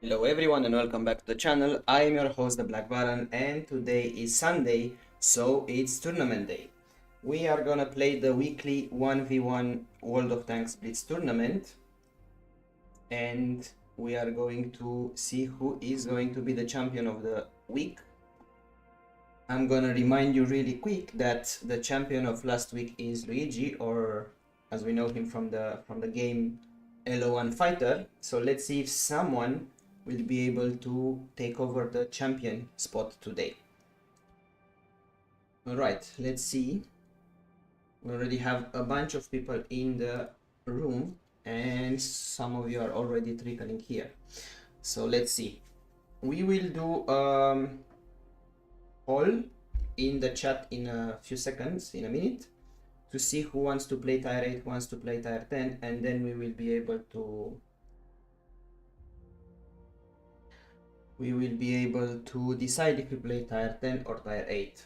Hello everyone and welcome back to the channel. I am your host the Black Baron and today is Sunday, so it's tournament day. We are gonna play the weekly 1v1 World of Tanks Blitz tournament and we are going to see who is going to be the champion of the week. I'm gonna remind you really quick that the champion of last week is Luigi, or as we know him from the game, LO1 Fighter. So let's see if someone will be able to take over the champion spot today. Alright, let's see. We already have a bunch of people in the room and some of you are already trickling here. So let's see. We will do poll in the chat in a few seconds, in a minute, to see who wants to play tier 8, who wants to play tier 10, and then we will be able to decide if we play tier 10 or tier 8.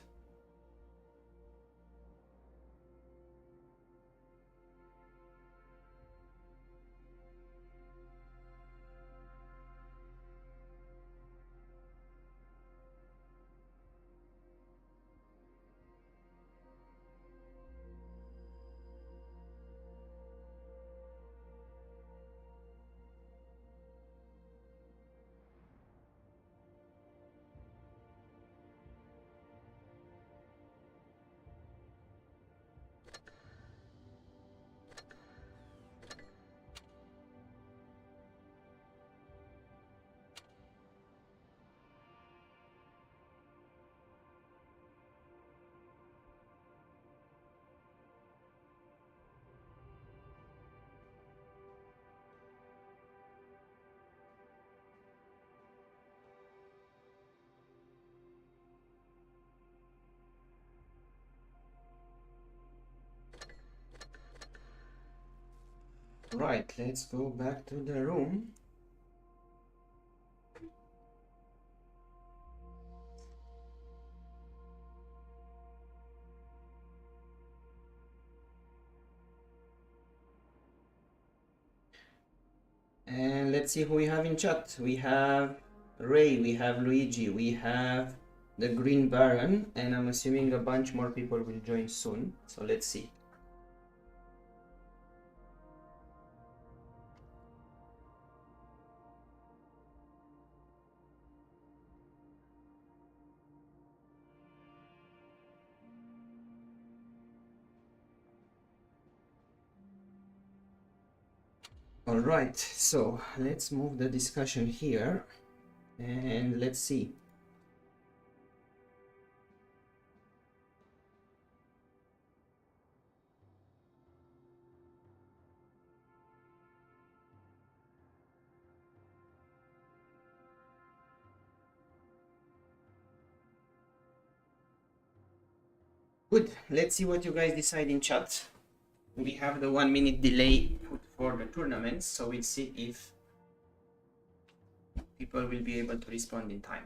Right, let's go back to the room. And let's see who we have in chat. We have Ray, we have Luigi, we have the Green Baron, and I'm assuming a bunch more people will join soon. So let's see. Alright, so let's move the discussion here and let's see. Good, let's see what you guys decide in chat. We have the 1 minute delay put for the tournament, so we'll see if people will be able to respond in time.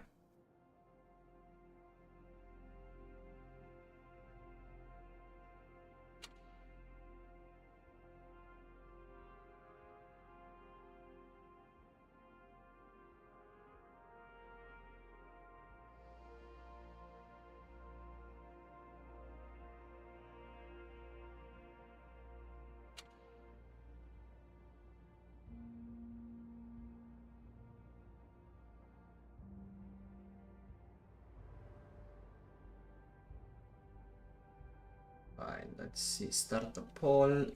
Fine, let's see, start the poll.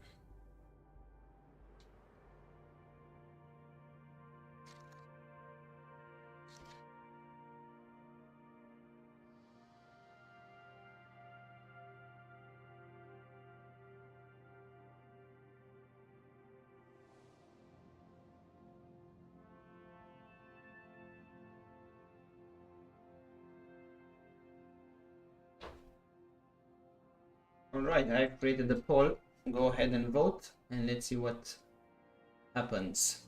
Alright, I've created the poll. Go ahead and vote and let's see what happens.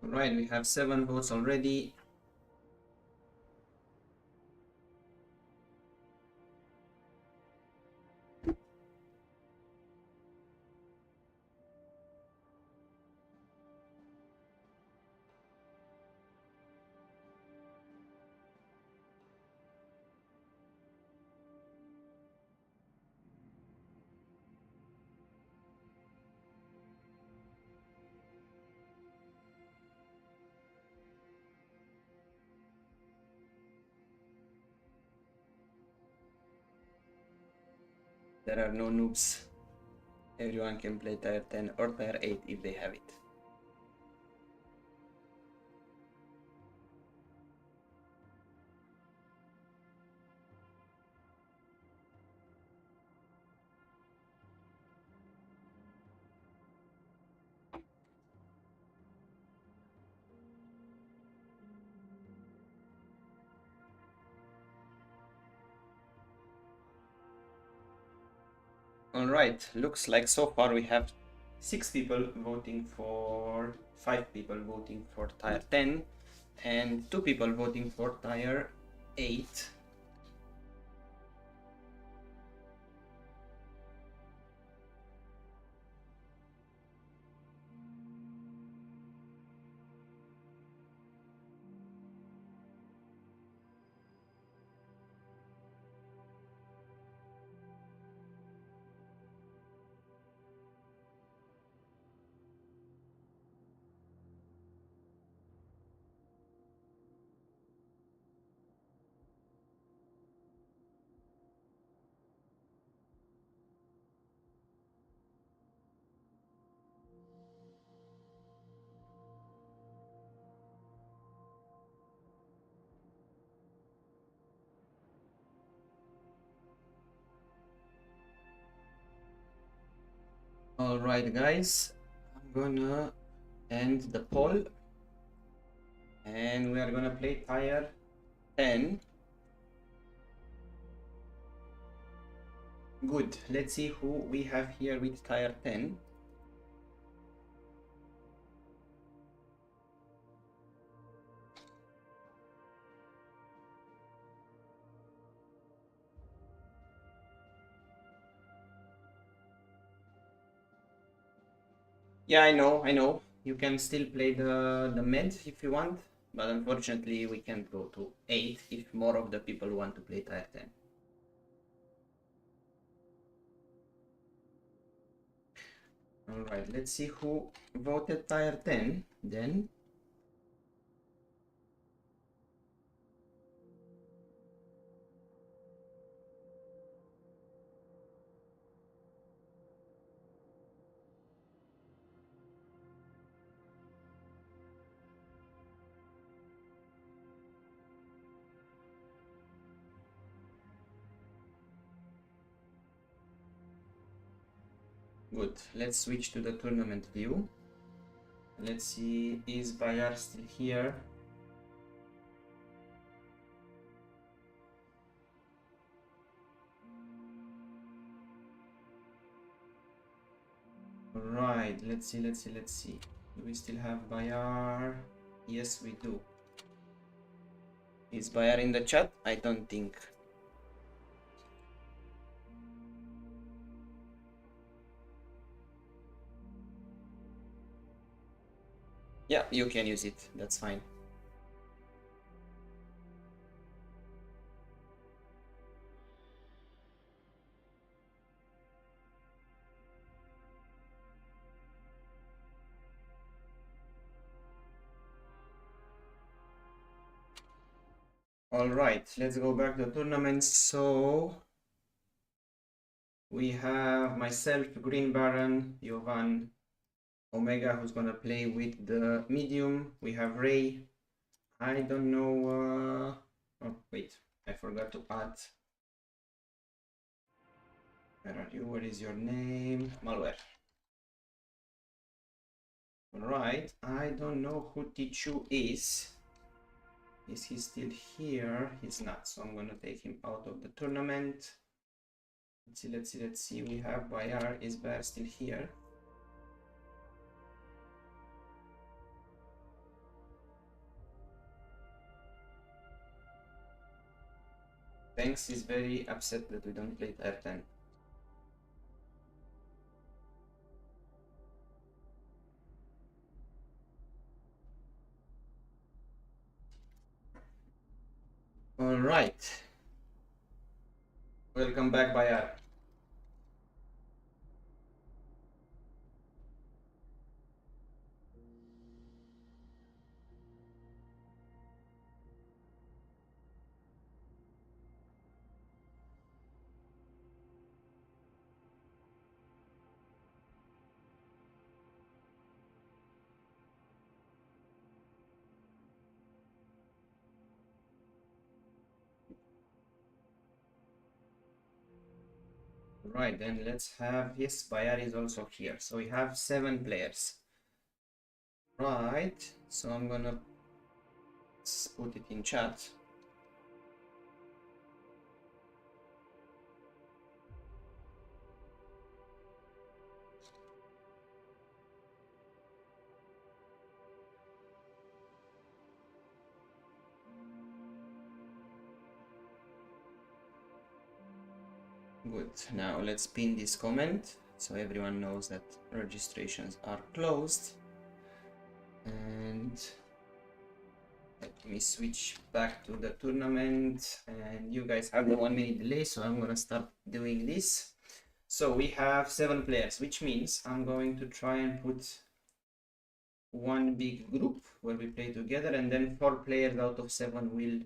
Alright, we have 7 votes already. There are no noobs. Everyone can play tier 10 or tier 8 if they have it. Alright, looks like so far we have 6 people voting for 5 people voting for tier 10 and 2 people voting for tier 8. Alright guys, I'm gonna end the poll and we are gonna play tier 10. Good, let's see who we have here with tier 10. Yeah, I know. You can still play the med if you want, but unfortunately we can't go to 8 if more of the people want to play tier 10. Alright, let's see who voted tier 10 then. Good, let's switch to the tournament view. Let's see, is Bayar still here? Right, let's see. Do we still have Bayar? Yes, we do. Is Bayar in the chat? I don't think. Yeah, you can use it. That's fine. Alright, let's go back to the tournament. So we have myself, Green Baron, Jovan, Omega, who's gonna play with the medium. We have Ray. I don't know. Oh, wait, I forgot to add. Where are you? What is your name? Malware. Alright, I don't know who Tichu is. Is he still here? He's not, so I'm gonna take him out of the tournament. Let's see. We have Bayar. Is Bayar still here? Thanks is very upset that we don't play Tier 10. Alright. Welcome back, Bayar. Right, then let's have, yes, Bayar is also here. So we have 7 players. Right, so I'm gonna put it in chat. Good, now let's pin this comment so everyone knows that registrations are closed. And let me switch back to the tournament, and you guys have the 1 minute delay, so I'm gonna start doing this. So we have 7 players, which means I'm going to try and put one big group where we play together, and then 4 players out of 7 will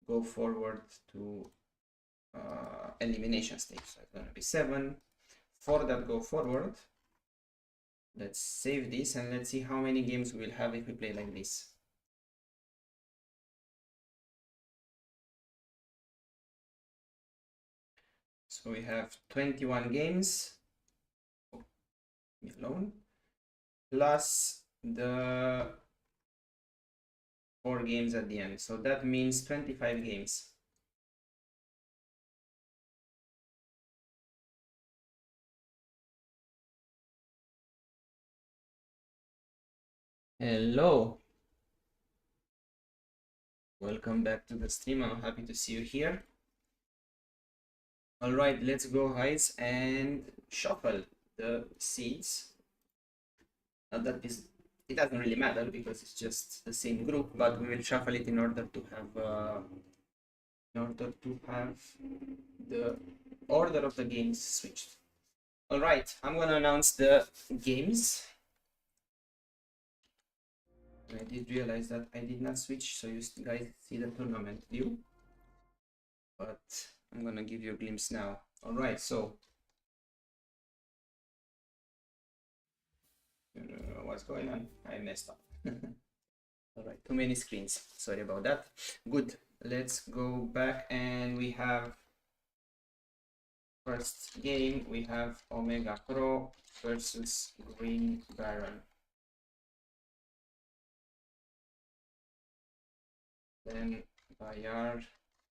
go forward to elimination stage. So it's gonna be 7, 4 that go forward. Let's save this and let's see how many games we'll have if we play like this. So we have 21 games, me alone, plus the 4 games at the end. So that means 25 games. Hello. Welcome back to the stream. I'm happy to see you here. All right, let's go, guys, and shuffle the seeds. That is, it doesn't really matter because it's just the same group, but we will shuffle it in order to have the order of the games switched. All right, I'm gonna announce the games. I did realize that I did not switch, so you guys see the tournament view, but I'm gonna give you a glimpse now. All right, so what's going on? I messed up. All right, too many screens. Sorry about that. Good. Let's go back, and we have first game. We have Omega Pro versus Green Baron. Then Bayard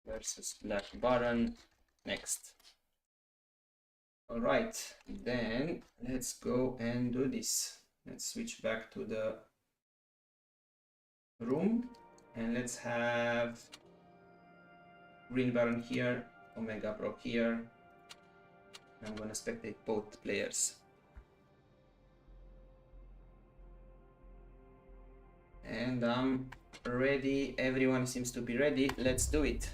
versus Black Baron next. All right, then let's go and do this. Let's switch back to the room and let's have Green Baron here, Omega Pro here. I'm gonna spectate both players. And I'm ready. Everyone seems to be ready. Let's do it.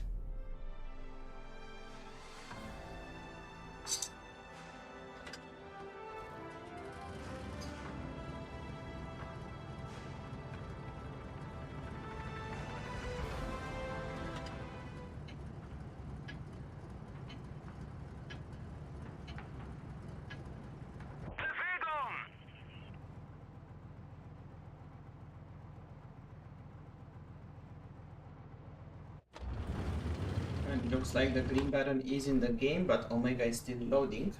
Looks like the Green Baron is in the game, but Omega is still loading.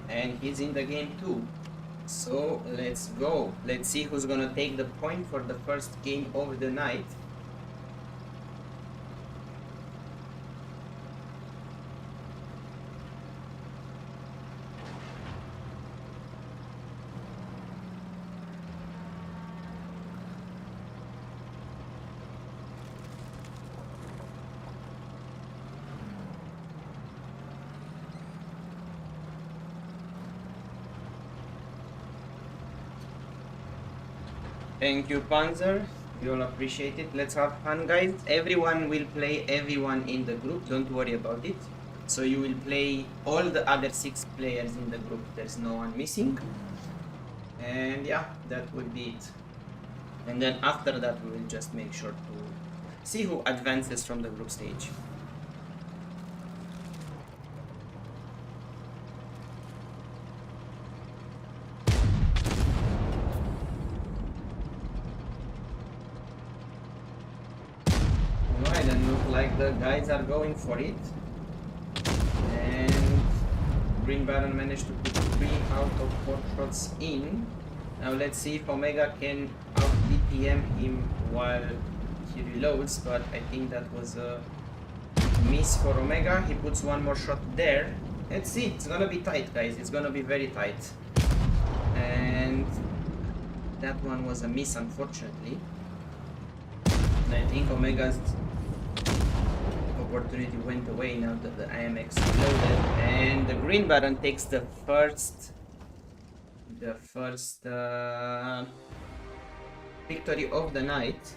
And he's in the game too. So let's go. Let's see who's gonna take the point for the first game of the night. Thank you, Panzer. We all appreciate it. Let's have fun, guys. Everyone will play everyone in the group. Don't worry about it. So you will play all the other 6 players in the group. There's no one missing. And yeah, that would be it. And then after that, we will just make sure to see who advances from the group stage. Alright, and look like the guys are going for it. And Green Baron managed to put 3 out of 4 shots in. Now let's see if Omega can out DPM him while he reloads, but I think that was a miss for Omega. He puts one more shot there. Let's see, it's gonna be tight, guys. It's gonna be very tight. And that one was a miss, unfortunately. And I think Omega's opportunity went away now that the IMX exploded. And the Green Baron takes the first victory of the night.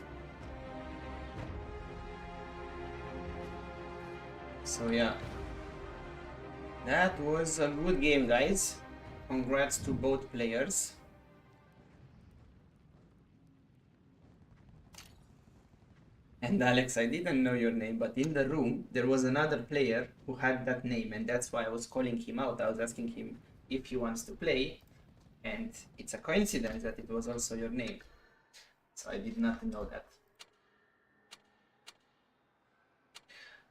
So yeah, that was a good game, guys. Congrats to both players. And Alex, I didn't know your name, but in the room there was another player who had that name, and that's why I was calling him out. I was asking him if he wants to play, and it's a coincidence that it was also your name. So I did not know that.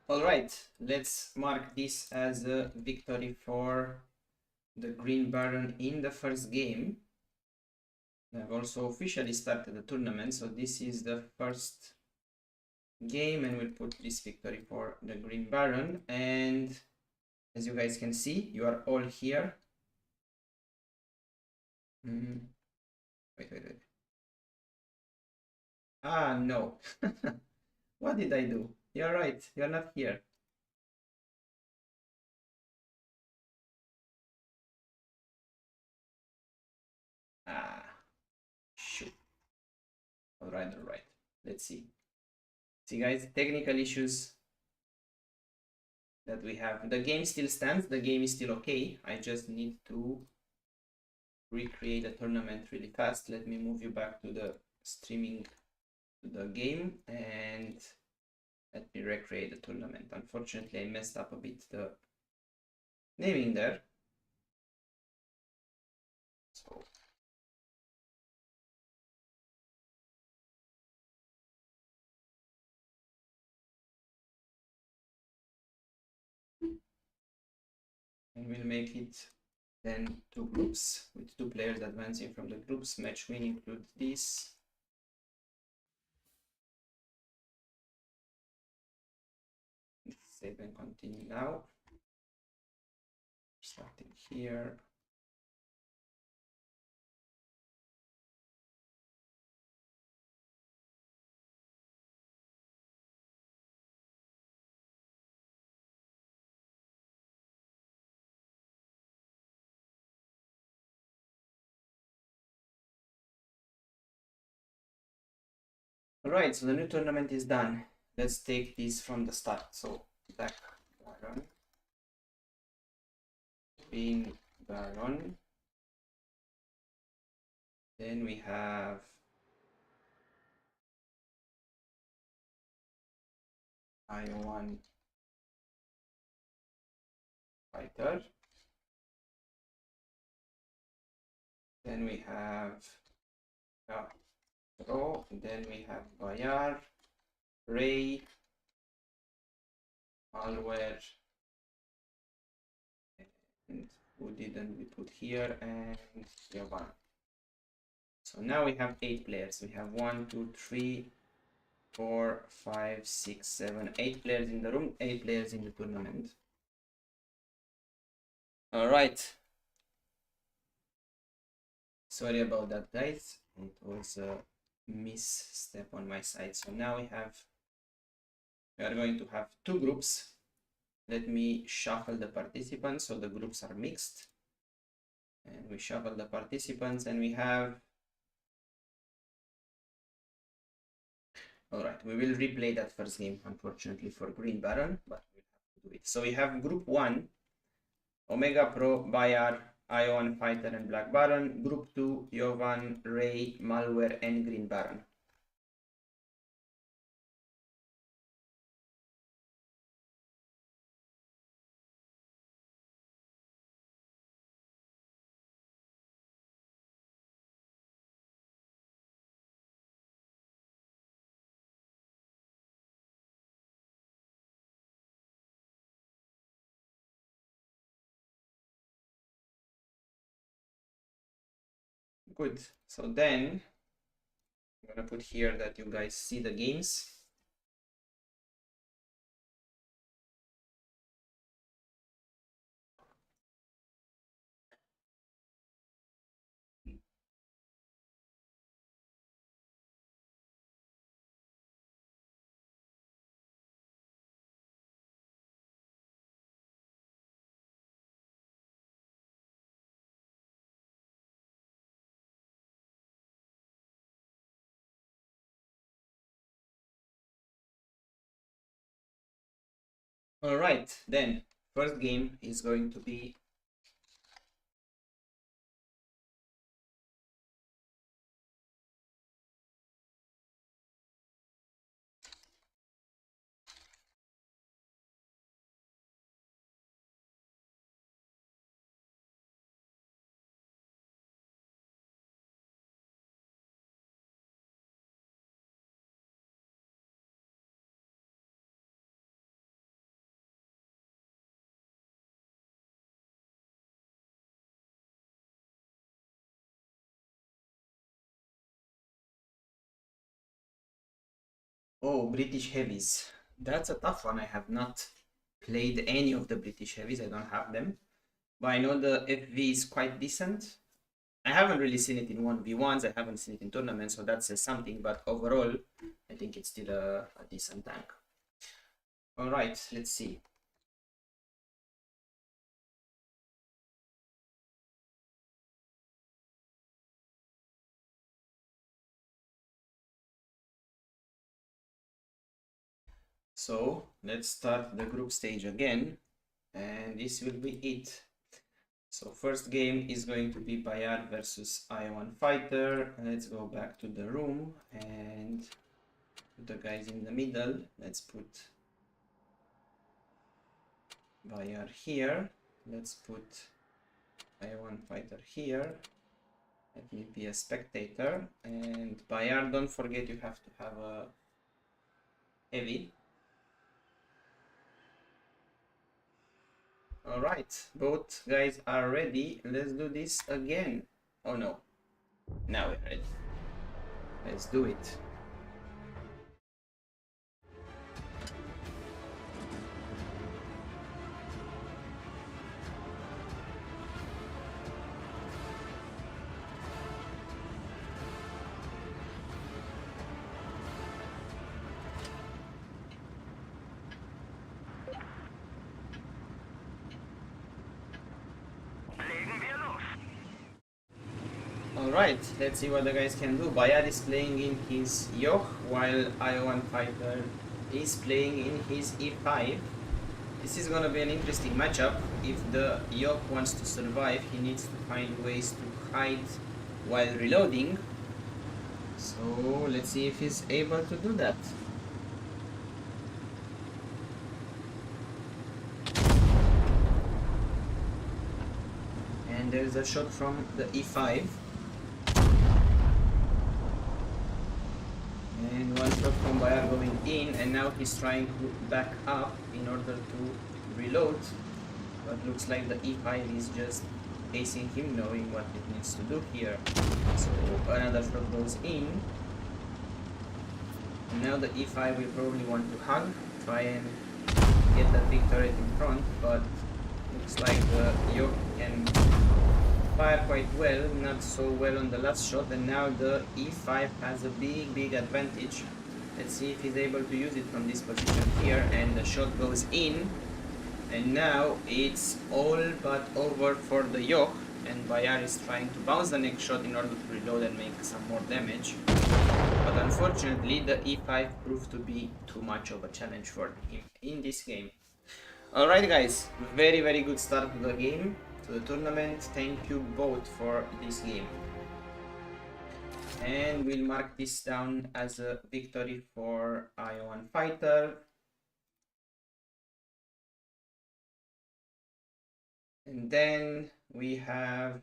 Alright, let's mark this as a victory for the Green Baron in the first game. I've also officially started the tournament, so this is the first game, and we'll put this victory for the Green Baron. And as you guys can see, you are all here. Wait. Ah, no. What did I do? You're right, you're not here. Ah, shoot. Alright. Let's see. See, guys, technical issues that we have. The game still stands, the game is still okay. I just need to recreate a tournament really fast. Let me move you back to the streaming, to the game, and let me recreate the tournament. Unfortunately, I messed up a bit the naming there. So and we'll make it then 2 groups with 2 players advancing from the groups. Match win include this. Save and continue now. Starting here. Alright, so the new tournament is done. Let's take this from the start. So Black Baron, Green Baron, then we have I1 Fighter, then we have Pro, then we have Bayar, Ray, Malware, and who didn't we put here, and Yavan. So now we have 8 players. We have 1, 2, 3, 4, 5, 6, 7, 8 players in the room, 8 players in the tournament. Alright. Sorry about that, guys. It was a misstep on my side. So now we are going to have 2 groups. Let me shuffle the participants so the groups are mixed. And we shuffle the participants, and we have Alright, we will replay that first game, unfortunately, for Green Baron, but we'll have to do it. So we have Group 1, Omega Pro, Bayar, Iowan Fighter, and Black Baron. Group 2, Jovan, Ray, Malware, and Green Baron. Good. So then I'm gonna put here that you guys see the games. All right, then first game is going to be British Heavies. That's a tough one. I have not played any of the British Heavies. I don't have them. But I know the FV is quite decent. I haven't really seen it in 1v1s. I haven't seen it in tournaments, so that says something. But overall, I think it's still a decent tank. All right, let's see. So let's start the group stage again, and this will be it. So first game is going to be Bayard versus Iowan Fighter. Let's go back to the room and put the guys in the middle. Let's put Bayard here. Let's put Iowan Fighter here. Let me be a spectator. And Bayard, don't forget you have to have a heavy. Alright, both guys are ready. Let's do this again. Oh no. Now we're ready. Let's do it. Alright, let's see what the guys can do. Bayard is playing in his Yoch, while Iowan Fighter is playing in his E5. This is gonna be an interesting matchup. If the Yoch wants to survive, he needs to find ways to hide while reloading. So let's see if he's able to do that. And there's a shot from the E5. And one shot from Bayard going in, and now he's trying to back up in order to reload. But looks like the E5 is just acing him, knowing what it needs to do here. So another shot goes in. And now the E5 will probably want to hug, try and get that big turret in front, but looks like the Yoke can fire quite well, not so well on the last shot, and now the E5 has a big advantage. Let's see if he's able to use it from this position here, and the shot goes in, and now it's all but over for the Yoke, and Bayard is trying to bounce the next shot in order to reload and make some more damage. But unfortunately, the e5 proved to be too much of a challenge for him in this game. Alright guys, very good start to the game, to the tournament. Thank you both for this game. And we'll mark this down as a victory for Iowan Fighter. And then we have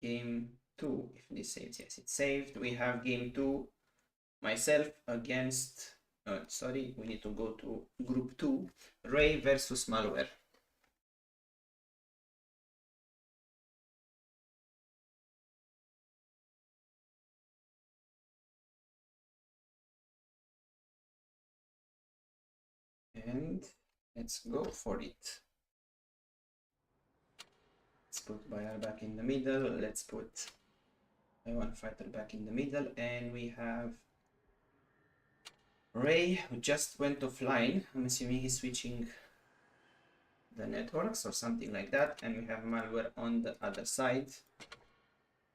game 2, if this saves. Yes, it's saved. We have game 2, myself against, sorry, we need to go to group 2, Ray versus Malware. And let's go for it. Let's put Bayar back in the middle. Let's put Iowan Fighter back in the middle. And we have Ray, who just went offline. I'm assuming he's switching the networks or something like that. And we have Malware on the other side.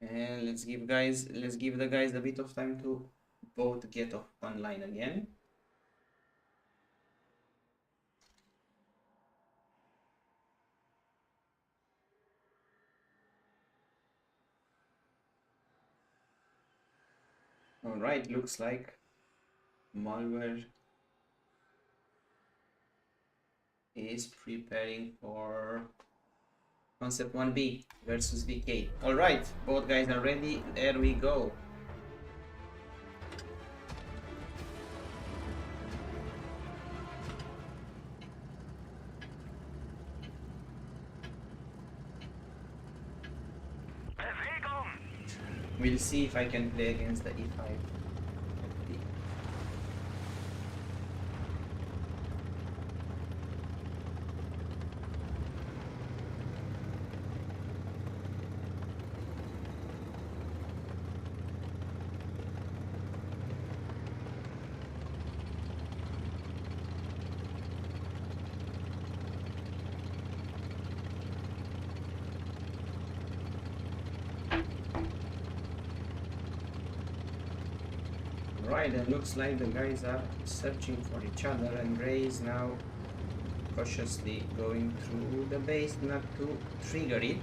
And let's give the guys a bit of time to both get online again. Alright, looks like Malware is preparing for Concept 1B versus VK. Alright, both guys are ready. There we go. We'll see if I can play against the E5. Right, it looks like the guys are searching for each other, and Ray is now cautiously going through the base not to trigger it.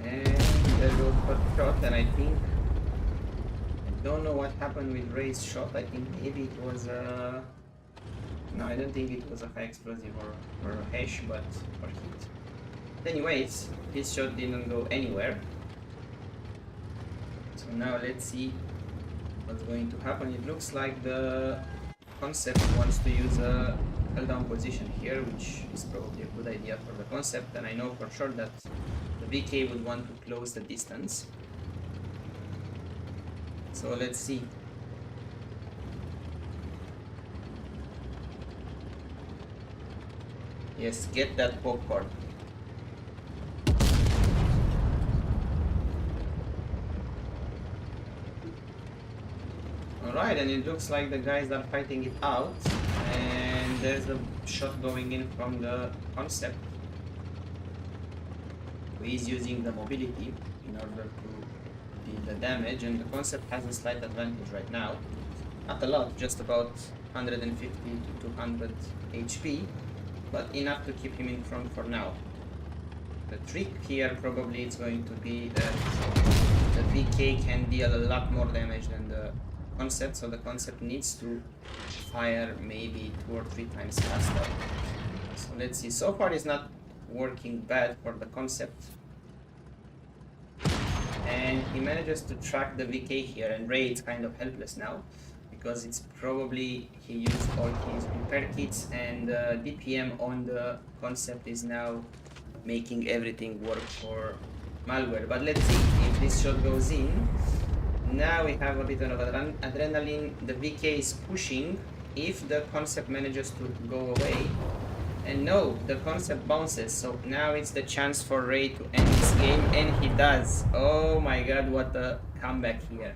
And there goes first shot, and I don't know what happened with Ray's shot. I think maybe it was a... No, I don't think it was a high explosive or a hash, but or hit. Anyways, his shot didn't go anywhere. So now let's see what's going to happen. It looks like the Concept wants to use a held down position here, which is probably a good idea for the Concept, and I know for sure that the VK would want to close the distance. So let's see. Yes, get that popcorn. Alright, and it looks like the guys are fighting it out, and there's a shot going in from the Concept, who is using the mobility in order to deal the damage, and the Concept has a slight advantage right now. Not a lot, just about 150 to 200 HP, but enough to keep him in front for now. The trick here probably is going to be that the VK can deal a lot more damage than the Concept, so the Concept needs to fire maybe 2 or 3 times faster. So let's see. So far it's not working bad for the Concept, and he manages to track the VK here, and Ray is kind of helpless now because it's probably he used all his repair kits, and DPM on the Concept is now making everything work for Malware. But let's see if this shot goes in. Now we have a bit of adrenaline. The VK is pushing. If the Concept manages to go away, and no, the Concept bounces. So now it's the chance for Ray to end this game, and he does. Oh my god, what a comeback here.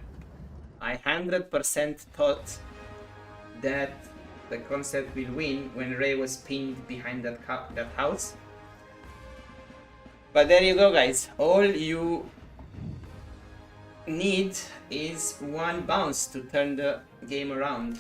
I 100% thought that the Concept will win when Ray was pinned behind that house. But there you go, guys. All you need is one bounce to turn the game around.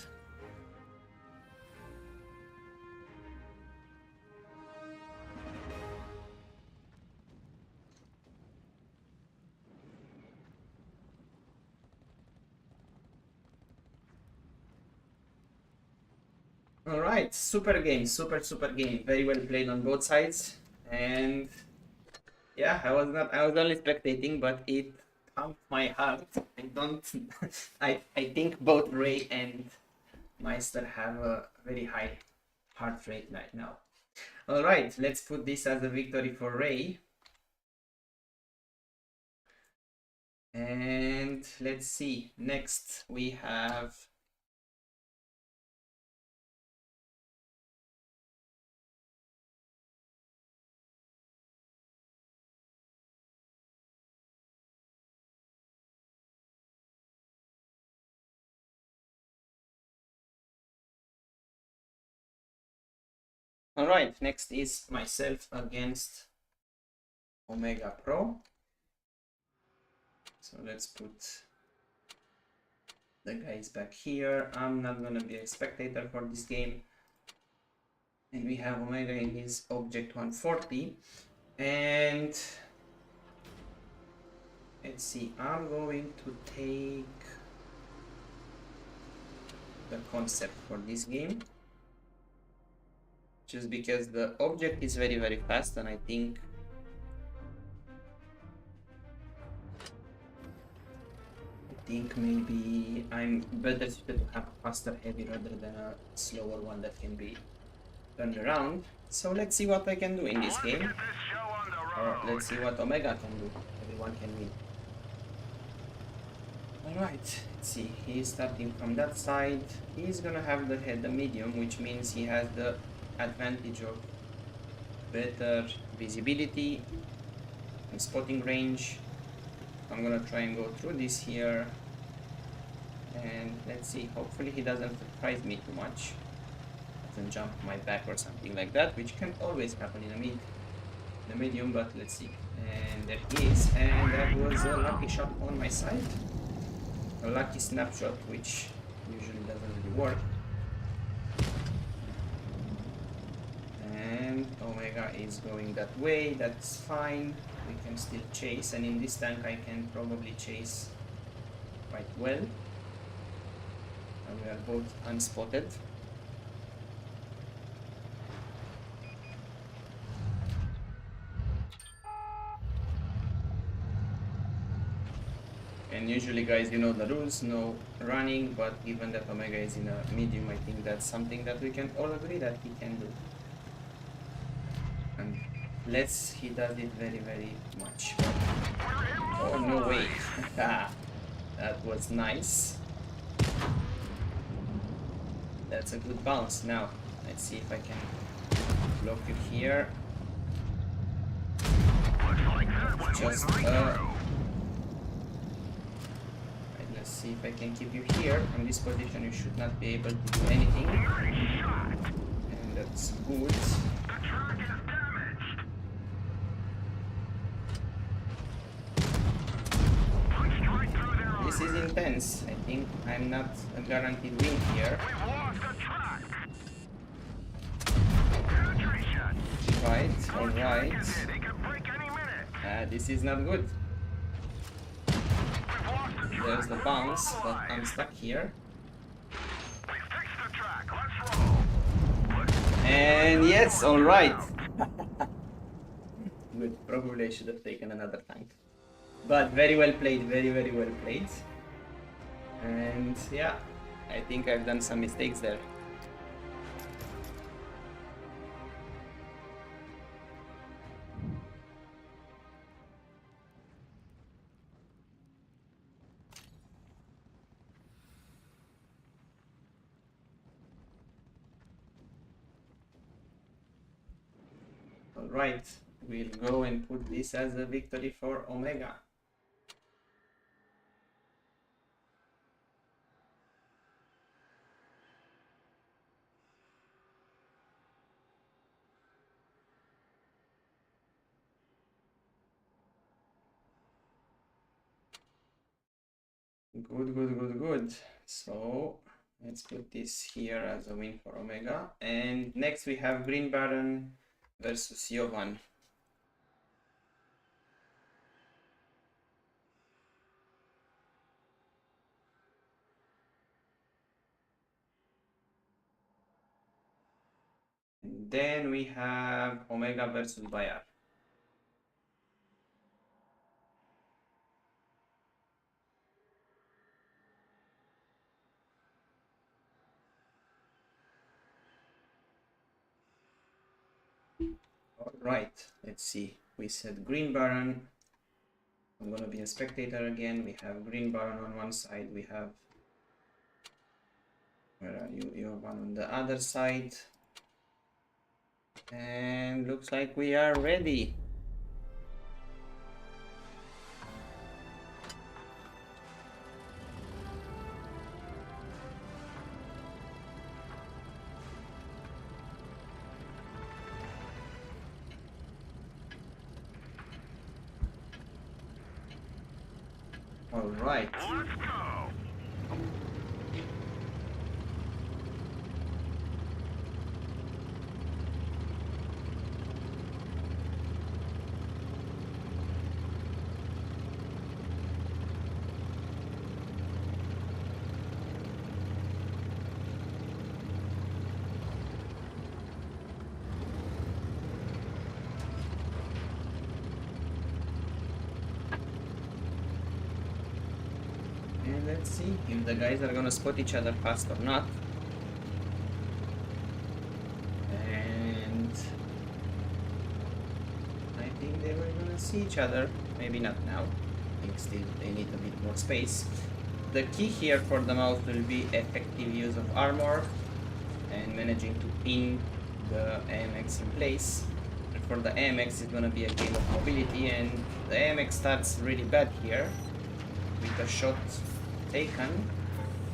All right, super game, super game. Very well played on both sides, and yeah, I was only spectating, but it pumped my heart. I don't, I think both Ray and Meister have a very high heart rate right now. All right, let's put this as a victory for Ray. And let's see, next we have all right, next is myself against Omega Pro. So let's put the guys back here. I'm not gonna be a spectator for this game. And we have Omega in his object 140. And let's see, I'm going to take the concept for this game. Just because the object is very fast, and I think maybe I'm better suited to have a faster heavy rather than a slower one that can be turned around. So let's see what I can do in this game. Or let's see what Omega can do. Everyone can win. Alright, let's see. He's starting from that side. He's gonna have the medium, which means he has the advantage of better visibility and spotting range. I'm gonna try and go through this here, and let's see, hopefully he doesn't surprise me too much, doesn't jump my back or something like that, which can always happen in the medium, but let's see. And there he is, and that was a lucky shot on my side, a lucky snapshot, which usually doesn't really work. And Omega is going that way, that's fine. We can still chase, and in this tank I can probably chase quite well. And we are both unspotted. And usually, guys, you know the rules, no running, but given that Omega is in a medium, I think that's something that we can all agree that he can do. Unless he does it very much. Oh, no way. That was nice. That's a good bounce. Now, let's see if I can block you here. Just, let's see if I can keep you here. From this position, you should not be able to do anything. And that's good. This is intense. I think I'm not a guaranteed win here. Right, alright. This is not good. There's the bounce, but I'm stuck here. And yes, alright. Good, probably I should have taken another tank. But very well played, very well played. And yeah, I think I've done some mistakes there. Alright, we'll go and put this as a victory for Omega. Good, good, good, good. So let's put this here as a win for Omega. And next we have Green Baron versus Jovan. And then we have Omega versus Bayar. All right, let's see. We said Green Baron. I'm gonna be a spectator again. We have Green Baron on one side. We have, where are you? Jovan on the other side. And looks like we are ready. All right. Let's go. And let's see if the guys are gonna spot each other fast or not. And I think they were gonna see each other. Maybe not now. I think still they need a bit more space. The key here for the mouse will be effective use of armor and managing to pin the AMX in place. And for the AMX, it's gonna be a game of mobility, and the AMX starts really bad here with a shot taken.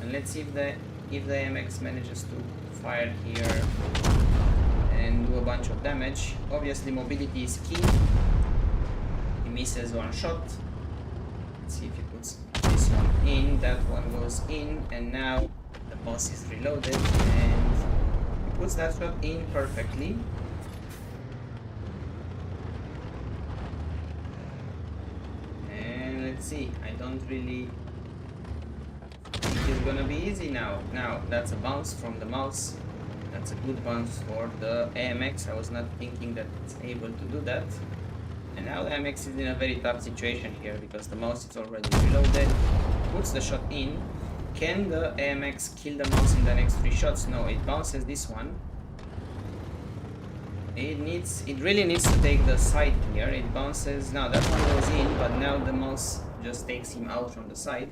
And let's see if the AMX manages to fire here and do a bunch of damage. Obviously mobility is key. He misses one shot. Let's see if he puts this one in. That one goes in, and now the boss is reloaded and he puts that shot in perfectly. And let's see, I don't really think it's gonna be easy now. Now that's a bounce from the mouse. That's a good bounce for the AMX. I was not thinking that it's able to do that. And now the AMX is in a very tough situation here because the mouse is already reloaded. Puts the shot in. Can the AMX kill the mouse in the next 3 shots? No, it bounces this one. It really needs to take the side here. It bounces. Now that one goes in, but now the mouse just takes him out from the side.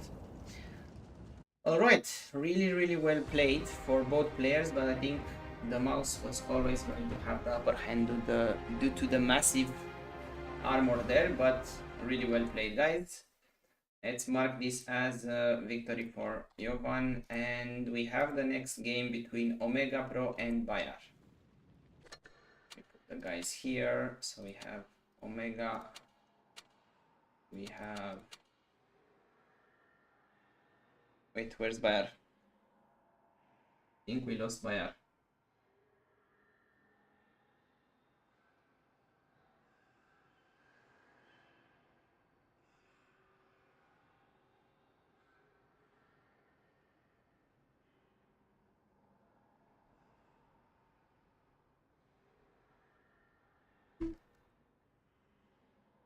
Alright, really well played for both players, but I think the mouse was always going to have the upper hand due to the massive armor there, but really well played, guys. Let's mark this as a victory for Jovan, and we have the next game between Omega Pro and Bayar. We put the guys here, so we have Omega, we have... Wait, where's Bayar? I think we lost Bayar.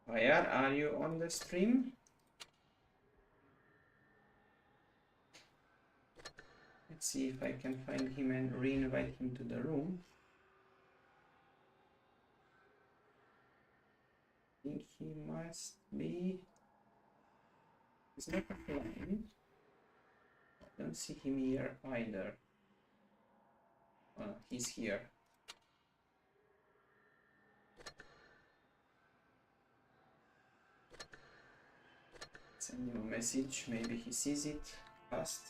Bayar, are you on the stream? Let's see if I can find him and re-invite him to the room. I think he must be... He's not offline. I don't see him here either. He's here. Send him a message, maybe he sees it fast.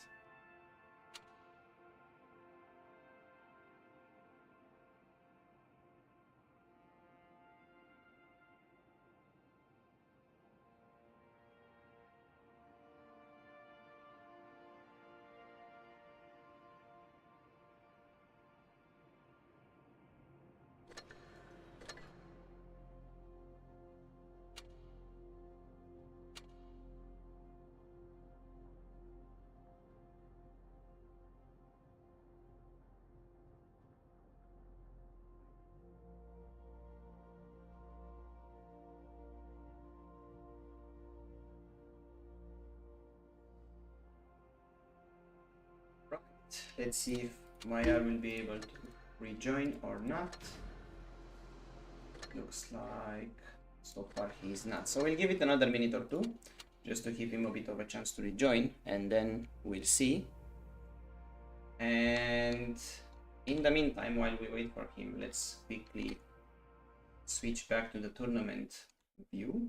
let's see if Maya will be able to rejoin or not. Looks like so far he's not. So we'll give it another minute or two just to give him a bit of a chance to rejoin, and then we'll see. And in the meantime, while we wait for him, let's quickly switch back to the tournament view.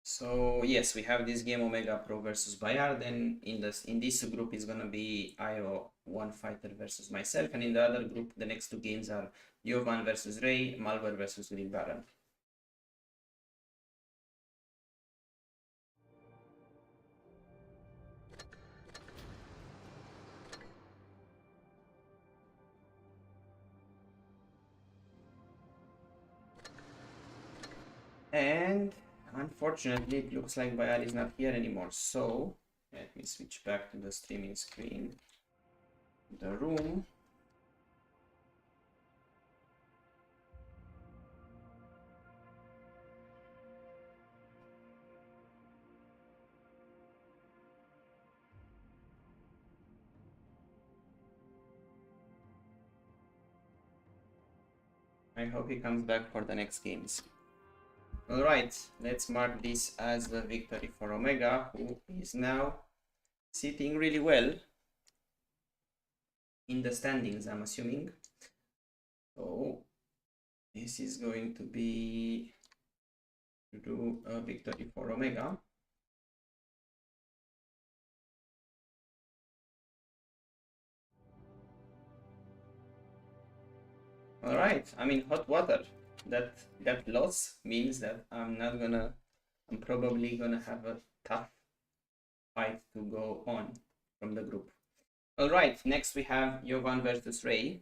So yes, we have this game Omega Pro versus Bayard, and in this group is gonna be IO one fighter versus myself, and in the other group the next two games are Jovan versus Ray, Malware versus Green Baron. And unfortunately, it looks like Bayard is not here anymore. So let me switch back to the streaming screen, the room. I hope he comes back for the next games. Alright, let's mark this as a victory for Omega, who is now sitting really well in the standings, I'm assuming. So this is going to be a victory for Omega. Alright, I'm in hot water. That loss means that I'm probably gonna have a tough fight to go on from the group. Alright, next we have Jovan versus Ray.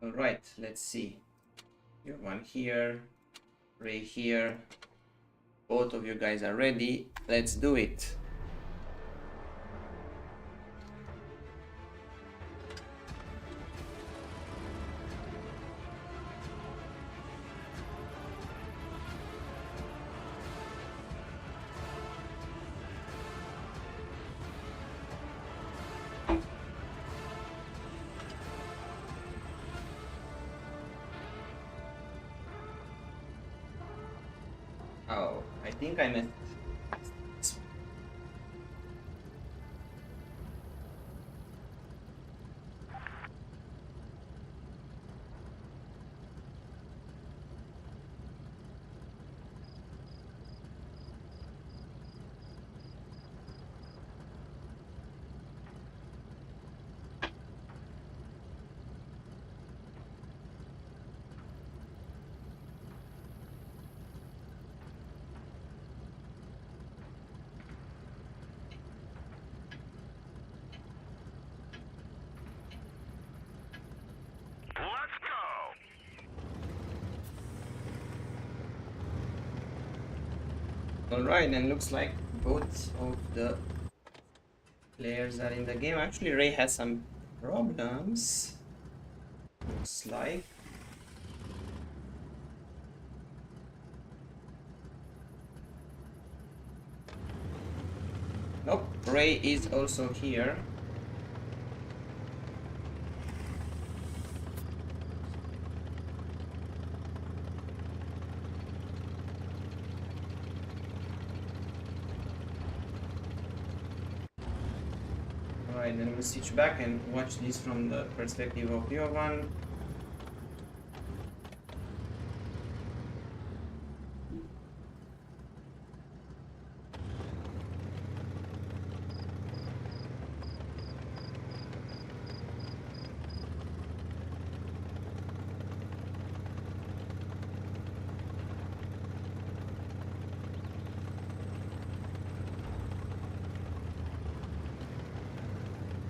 Alright, let's see. Jovan here, Ray here. Both of you guys are ready. Let's do it. Oh, I think I missed. Alright, and looks like both of the players are in the game. Actually, Ray has some problems. Looks like. Nope, Ray is also here. Alright, then we'll switch back and watch this from the perspective of Jovan.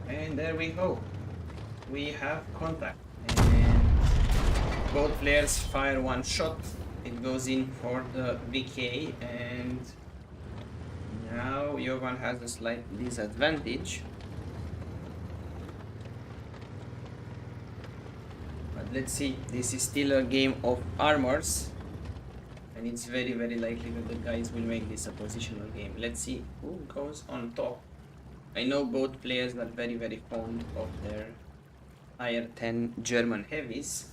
And there we go. We have contact. And both players fire one shot. It goes in for the VK, and now Jovan has a slight disadvantage. But let's see, this is still a game of armors, and it's very likely that the guys will make this a positional game. Let's see who goes on top. I know both players are very fond of their IR-10 German heavies,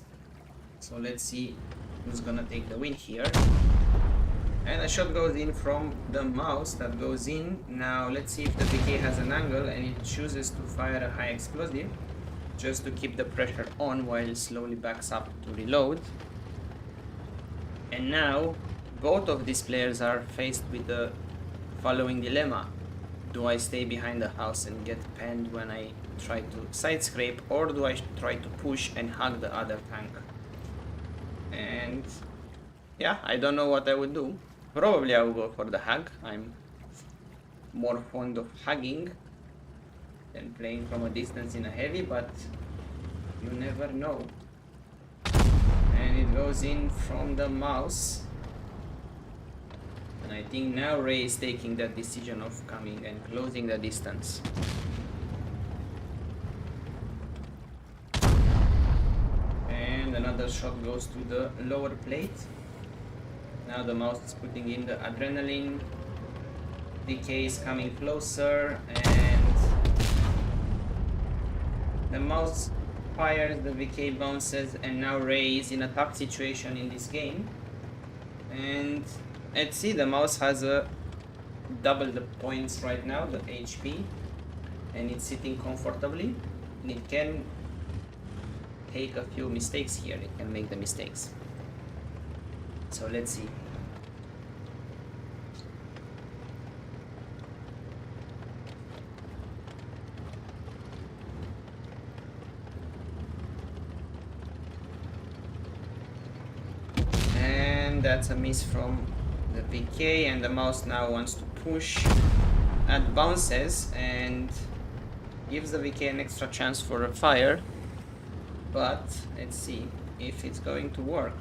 so let's see who's gonna take the win here. And a shot goes in from the mouse. That goes in. Now let's see if the VK has an angle and it chooses to fire a high explosive just to keep the pressure on while it slowly backs up to reload. And now both of these players are faced with the following dilemma. Do I stay behind the house and get penned when I try to side scrape, or do I try to push and hug the other tank? And yeah, I don't know what I would do. Probably I will go for the hug. I'm more fond of hugging than playing from a distance in a heavy, but you never know. And it goes in from the mouse. And I think now Ray is taking that decision of coming and closing the distance. And another shot goes to the lower plate. Now the mouse is putting in the adrenaline. VK is coming closer, and the mouse fires, the VK bounces, and now Ray is in a tough situation in this game. And let's see, the mouse has double the points right now, the HP, and it's sitting comfortably, and it can take a few mistakes here. It can make the mistakes. So let's see. And that's a miss from the VK, and the mouse now wants to push. That bounces and gives the VK an extra chance for a fire. But let's see if it's going to work.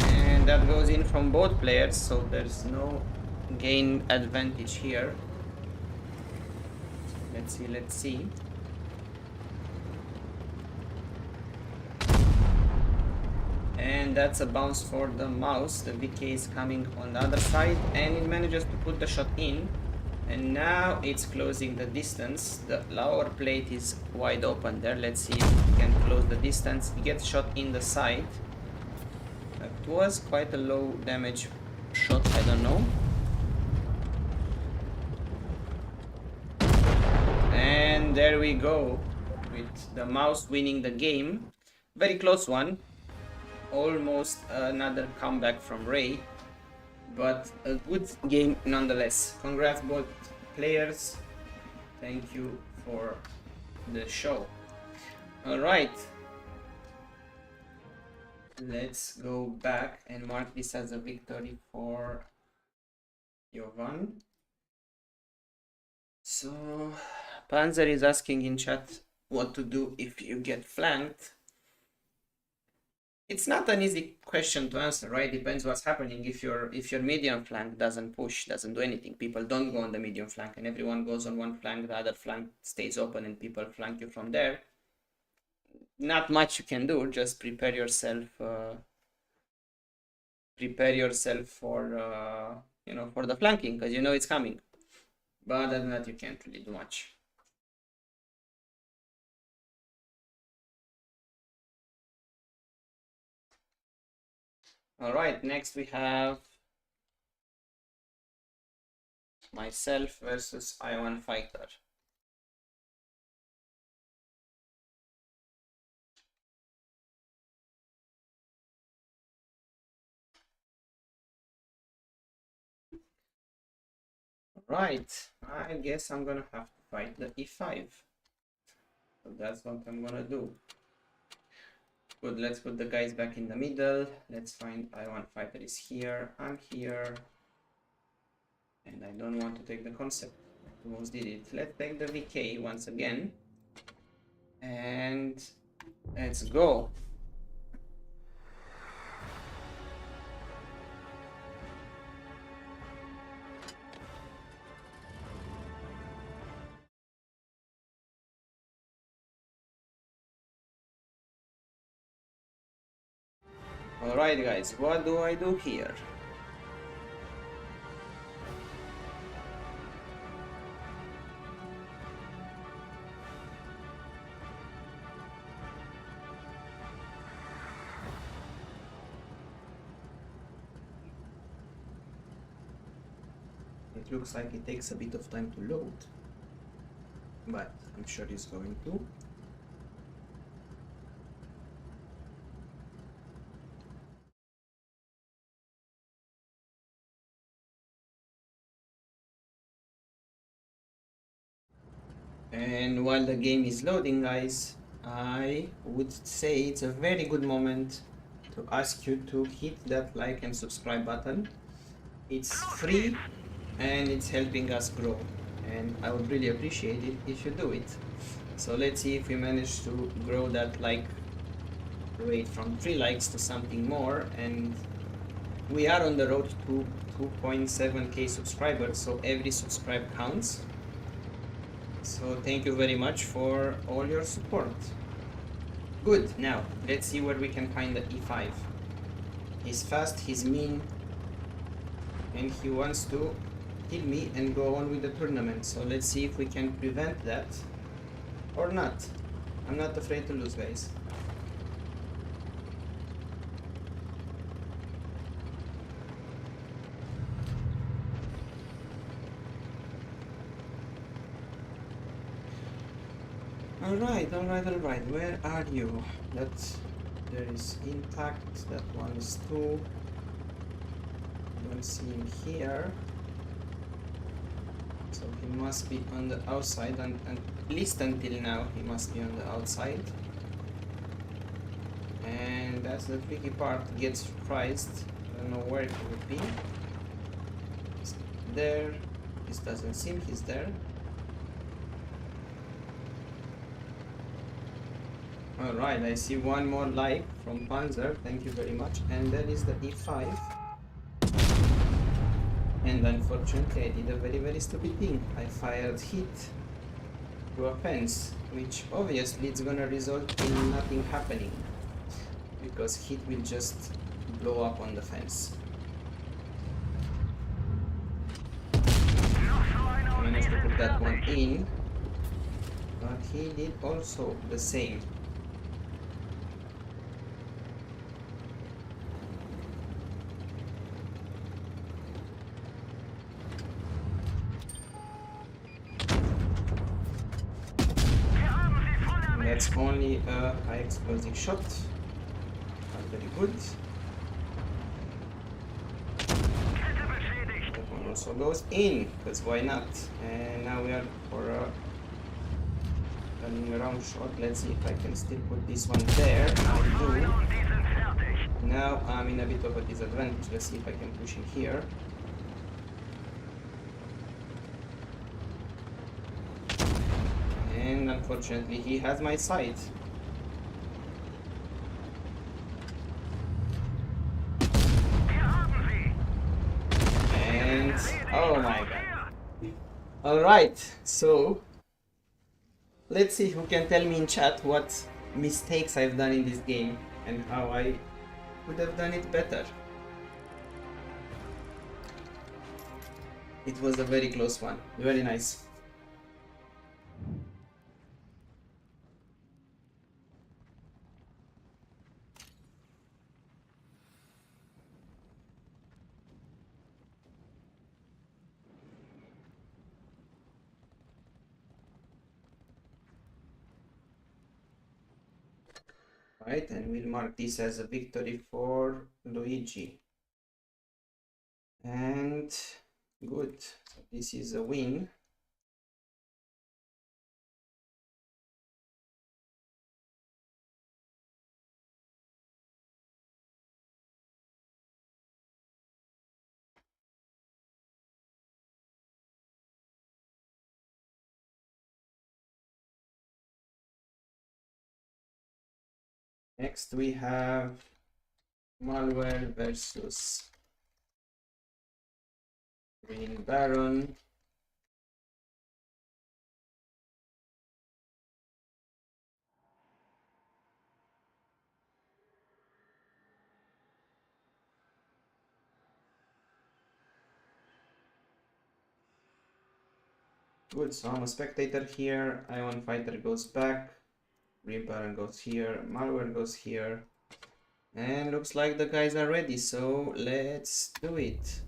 And that goes in from both players, so there's no gain advantage here. Let's see. And that's a bounce for the mouse. The VK is coming on the other side, and it manages to put the shot in. And now it's closing the distance. The lower plate is wide open there. Let's see if it can close the distance. It gets shot in the side. That was quite a low damage shot, I don't know. And there we go, with the mouse winning the game. Very close one. Almost another comeback from Ray, but a good game nonetheless. Congrats both players. Thank you for the show. All right, let's go back and mark this as a victory for Jovan. So Panzer is asking in chat what to do if you get flanked. It's not an easy question to answer, right? Depends what's happening. If your medium flank doesn't push, doesn't do anything, people don't go on the medium flank, and everyone goes on one flank, the other flank stays open, and people flank you from there. Not much you can do. Just prepare yourself. Prepare yourself for for the flanking, because you know it's coming. But other than that, you can't really do much. All right, next we have myself versus I1 Fighter. Right, I guess I'm gonna have to fight the E5. So that's what I'm gonna do. Good, let's put the guys back in the middle. Let's find I1 Fighter is here. I'm here. And I don't want to take the concept. Almost did it. Let's take the VK once again. And let's go. Alright guys, what do I do here? It looks like it takes a bit of time to load, but I'm sure it's going to. And while the game is loading, guys, I would say it's a very good moment to ask you to hit that like and subscribe button. It's free and it's helping us grow, and I would really appreciate it if you do it. So let's see if we manage to grow that like rate from 3 likes to something more, and we are on the road to 2.7k subscribers, so every subscribe counts. So thank you very much for all your support. Good, now let's see where we can find the E5. He's fast, he's mean, and he wants to kill me and go on with the tournament. So let's see if we can prevent that or not. I'm not afraid to lose, guys. Alright, where are you? There is intact, that one is 2. Don't see him here. So he must be on the outside, and at least until now he must be on the outside. And that's the tricky part, get surprised. I don't know where he would be. He's there. This doesn't seem he's there. Alright, I see one more like from Panzer, thank you very much. And that is the E5. And unfortunately I did a very stupid thing. I fired hit to a fence, which obviously it's gonna result in nothing happening, because hit will just blow up on the fence. I managed to put that one in, but he did also the same. That's only a high explosive shot. Not very good. That one also goes in, because why not? And now we are for a turning around shot. Let's see if I can still put this one there. I do. Now I'm in a bit of a disadvantage. Let's see if I can push him here. And unfortunately he has my side. And oh my god. Alright, so let's see who can tell me in chat what mistakes I've done in this game and how I could have done it better. It was a very close one. Very nice. Right, and we'll mark this as a victory for Luigi. And good, so this is a win. Next we have Malware versus Green Baron. Good, so I'm a spectator here. Ion Fighter goes back. Green Baron goes here. Malware goes here. And looks like the guys are ready, so let's do it.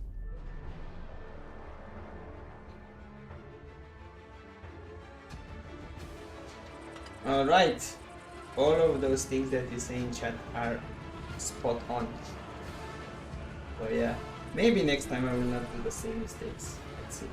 Alright, all of those things that you say in chat are spot on. So yeah, maybe next time I will not do the same mistakes. Let's see.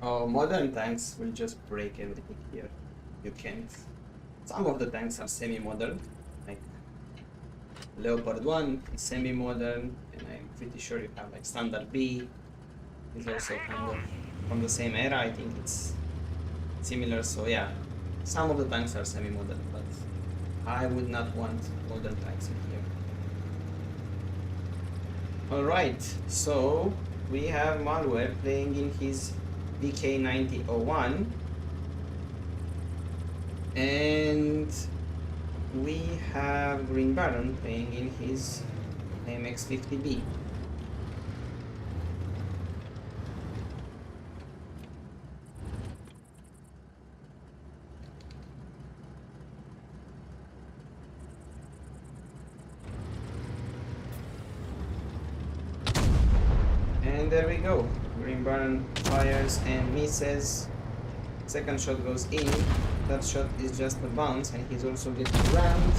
Oh, modern tanks will just break everything here. You can't. Some of the tanks are semi-modern, like Leopard 1 is semi-modern, and I'm pretty sure you have like Standard B is also kind of from the same era. I think it's similar, so yeah. Some of the tanks are semi-modern, but I would not want modern tanks in here. Alright, so we have Malware playing in his VK9001, and we have Green Baron playing in his MX50B. And there we go. Green Baron fires and misses. Second shot goes in. That shot is just a bounce, and he's also getting rammed.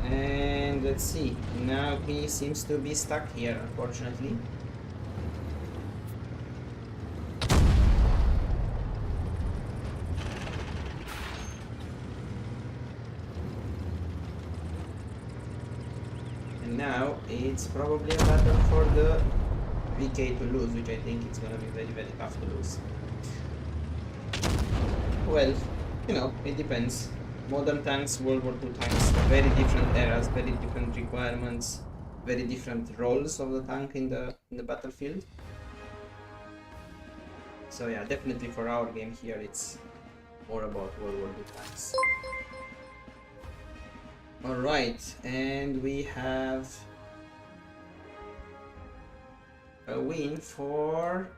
And let's see. Now he seems to be stuck here, unfortunately. And now it's probably a battle for the VK to lose, which I think it's gonna be very, very tough to lose. Well, you know, it depends. Modern tanks, World War II tanks, very different eras, very different requirements, very different roles of the tank in the battlefield. So yeah, definitely for our game here, it's more about World War II tanks. Alright, and we have a win for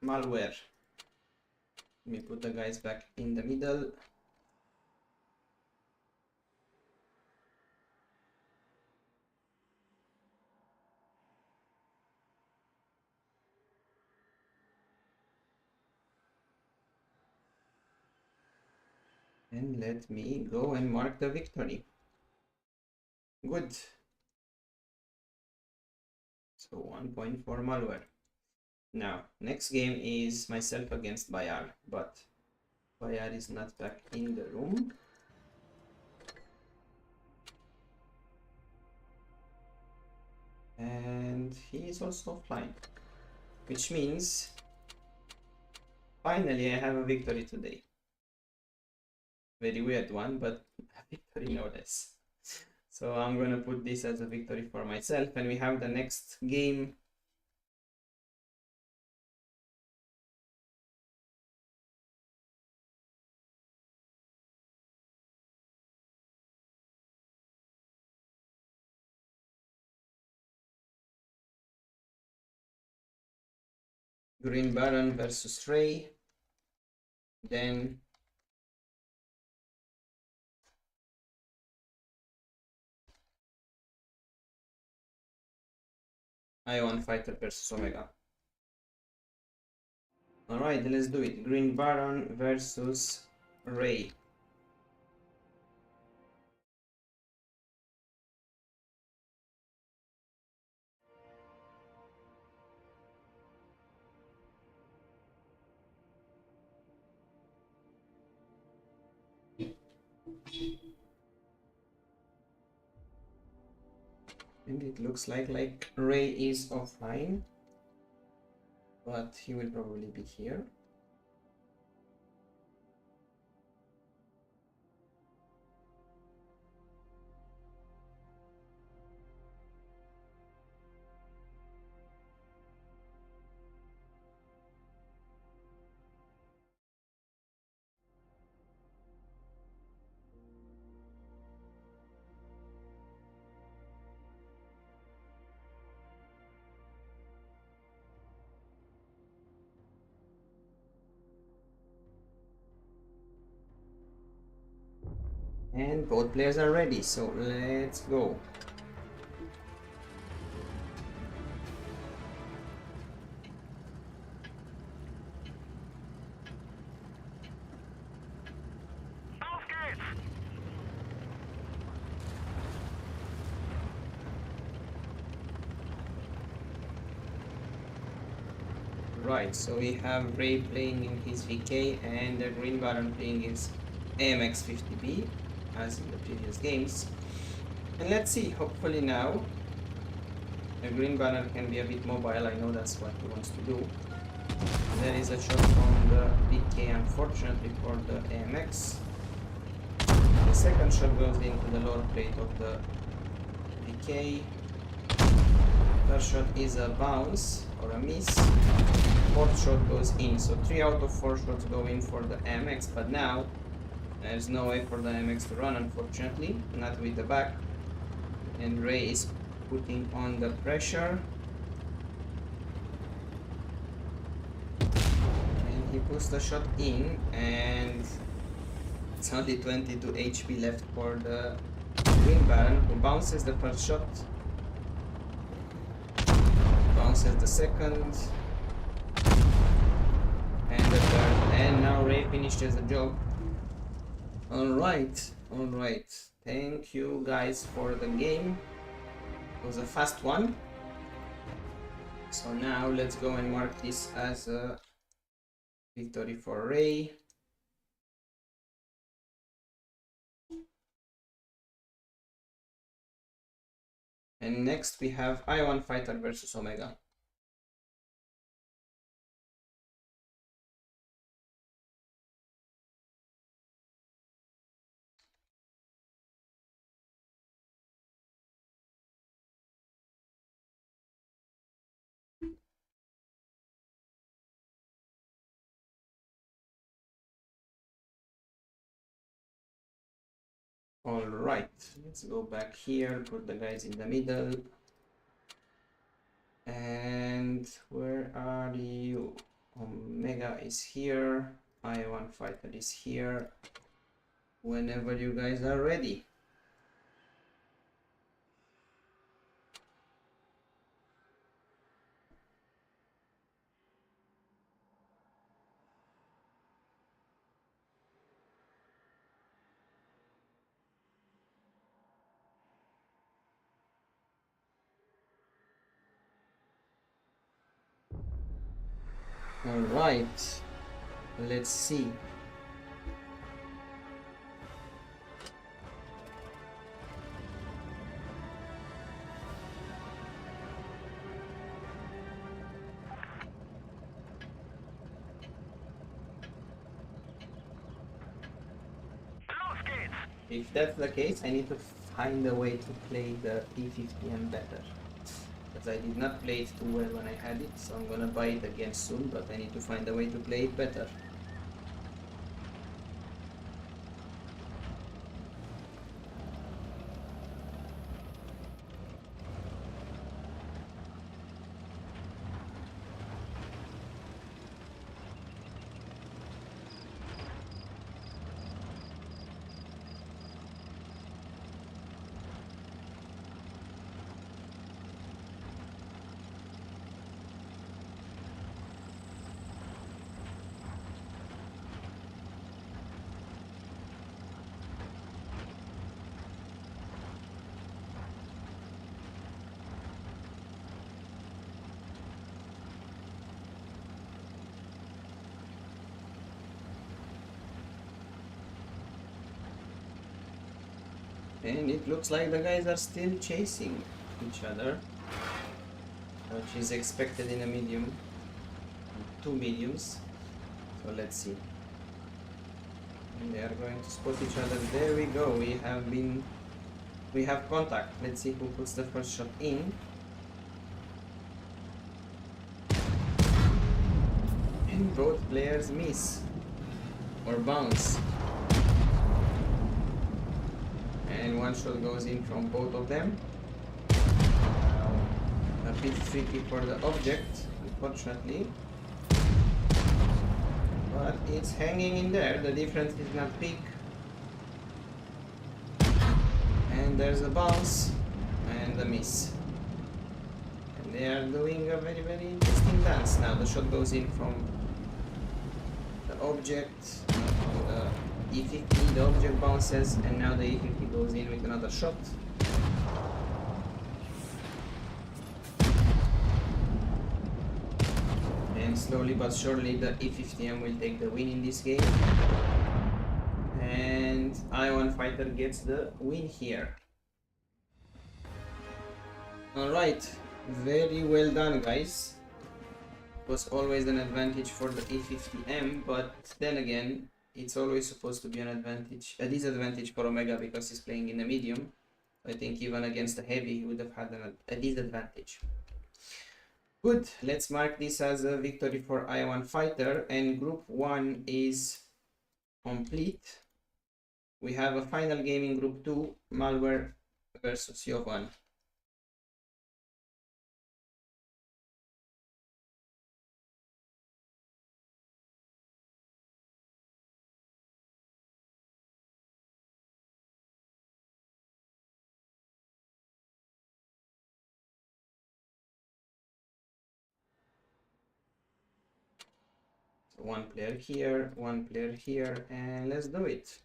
Malware. Let me put the guys back in the middle. And let me go and mark the victory. Good. So 1 point for Malware. Now, next game is myself against Bayar, but Bayar is not back in the room. And he is also offline, which means finally I have a victory today. Very weird one, but a victory no less. So I'm gonna put this as a victory for myself, and we have the next game. Green Baron versus Ray. Then Ion Fighter versus Omega. Alright, let's do it. Green Baron versus Ray. And it looks like Ray is offline, but he will probably be here. And both players are ready, so let's go. Right, so we have Ray playing in his VK and the Green Baron playing his AMX 50B as in the previous games. And let's see, hopefully now the Green Baron can be a bit mobile. I know that's what he wants to do. There is a shot on the VK, unfortunately, for the AMX. The second shot goes into the lower plate of the VK. Third shot is a bounce or a miss. Fourth shot goes in, so 3 out of 4 shots go in for the AMX, but now there's no way for the AMX to run, unfortunately, not with the back. And Ray is putting on the pressure. And he puts the shot in, and it's only 22 HP left for the Green Baron, who bounces the first shot. Bounces the second. And the third. And now Ray finishes the job. Alright. Thank you guys for the game. It was a fast one. So now let's go and mark this as a victory for Ray. And next we have I1 Fighter versus Omega. Alright, let's go back here, put the guys in the middle. And where are you? Omega is here, I1 Fighter is here. Whenever you guys are ready. Alright, let's see. If that's the case, I need to find a way to play the P50M better. Because I did not play it too well when I had it, so I'm gonna buy it again soon, but I need to find a way to play it better. And it looks like the guys are still chasing each other, which is expected in a medium. Two mediums. So let's see. And they are going to spot each other. There we go. We have contact. Let's see who puts the first shot in. And both players miss or bounce. And one shot goes in from both of them. A bit tricky for the object, unfortunately. But it's hanging in there. The difference is not big. And there's a bounce and a miss. And they are doing a very, very interesting dance. Now the shot goes in from the object. The E50, the object bounces, and now the E50 goes in with another shot. And slowly but surely the E50M will take the win in this game. And I1 Fighter gets the win here. Alright, very well done guys. It was always an advantage for the E50M, but then again, it's always supposed to be an advantage, a disadvantage for Omega because he's playing in the medium. I think even against the heavy he would have had a disadvantage. Good, let's mark this as a victory for I1 Fighter, and group 1 is complete. We have a final game in group 2, Malware versus Jovan. One player here, one player here, and let's do it.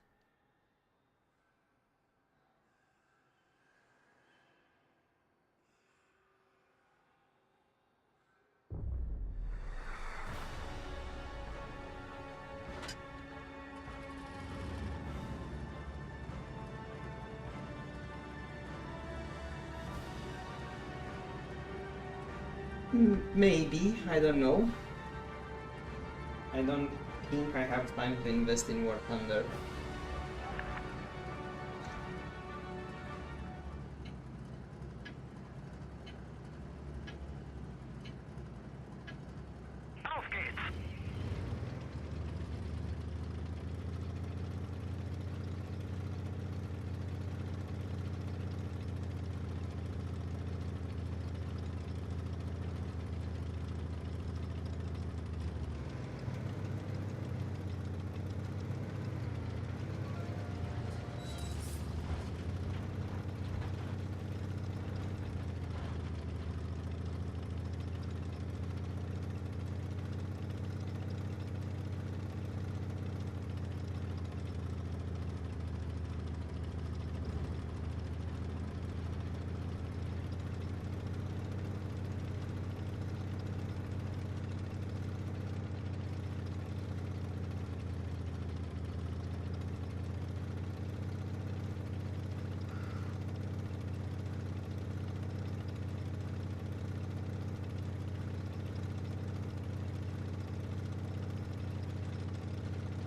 Maybe, I don't know. I don't think I have time to invest in War Thunder.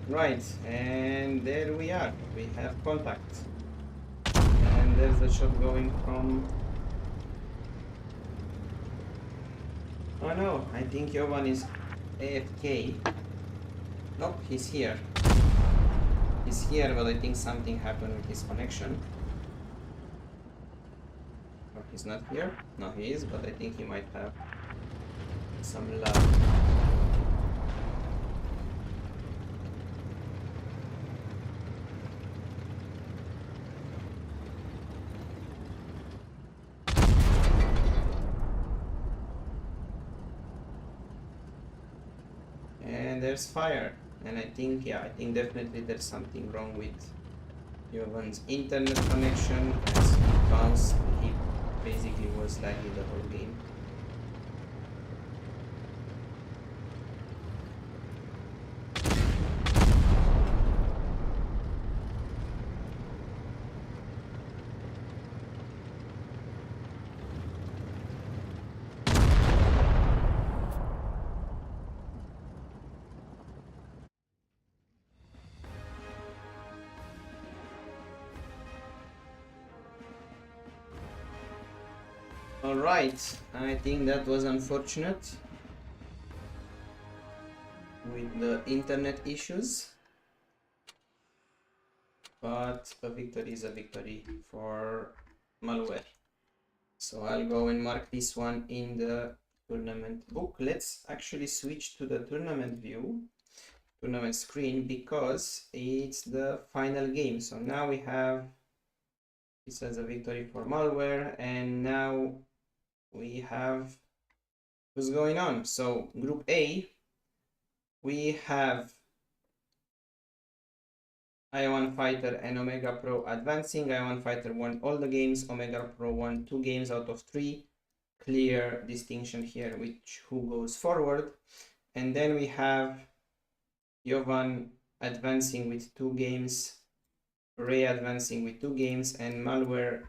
Right, and there we are. We have contact. And there's a shot going from... Oh no, I think Jovan is AFK. Nope, he's here. He's here, but I think something happened with his connection. Or he's not here? No, he is, but I think he might have some lag. There's fire, and I think definitely there's something wrong with Jovan's internet connection. As he bounced, he basically was lagging the whole game. Alright, I think that was unfortunate with the internet issues, but a victory is a victory for Malware. So I'll go and mark this one in the tournament book. Let's actually switch to the tournament view, tournament screen, because it's the final game. So now we have, it says a victory for Malware, and now we have what's going on. So group A, we have I1 Fighter and Omega Pro advancing. I1 Fighter won all the games, Omega Pro won 2 games out of 3. Clear distinction here which who goes forward. And then we have Jovan advancing with 2 games, Ray advancing with 2 games, and Malware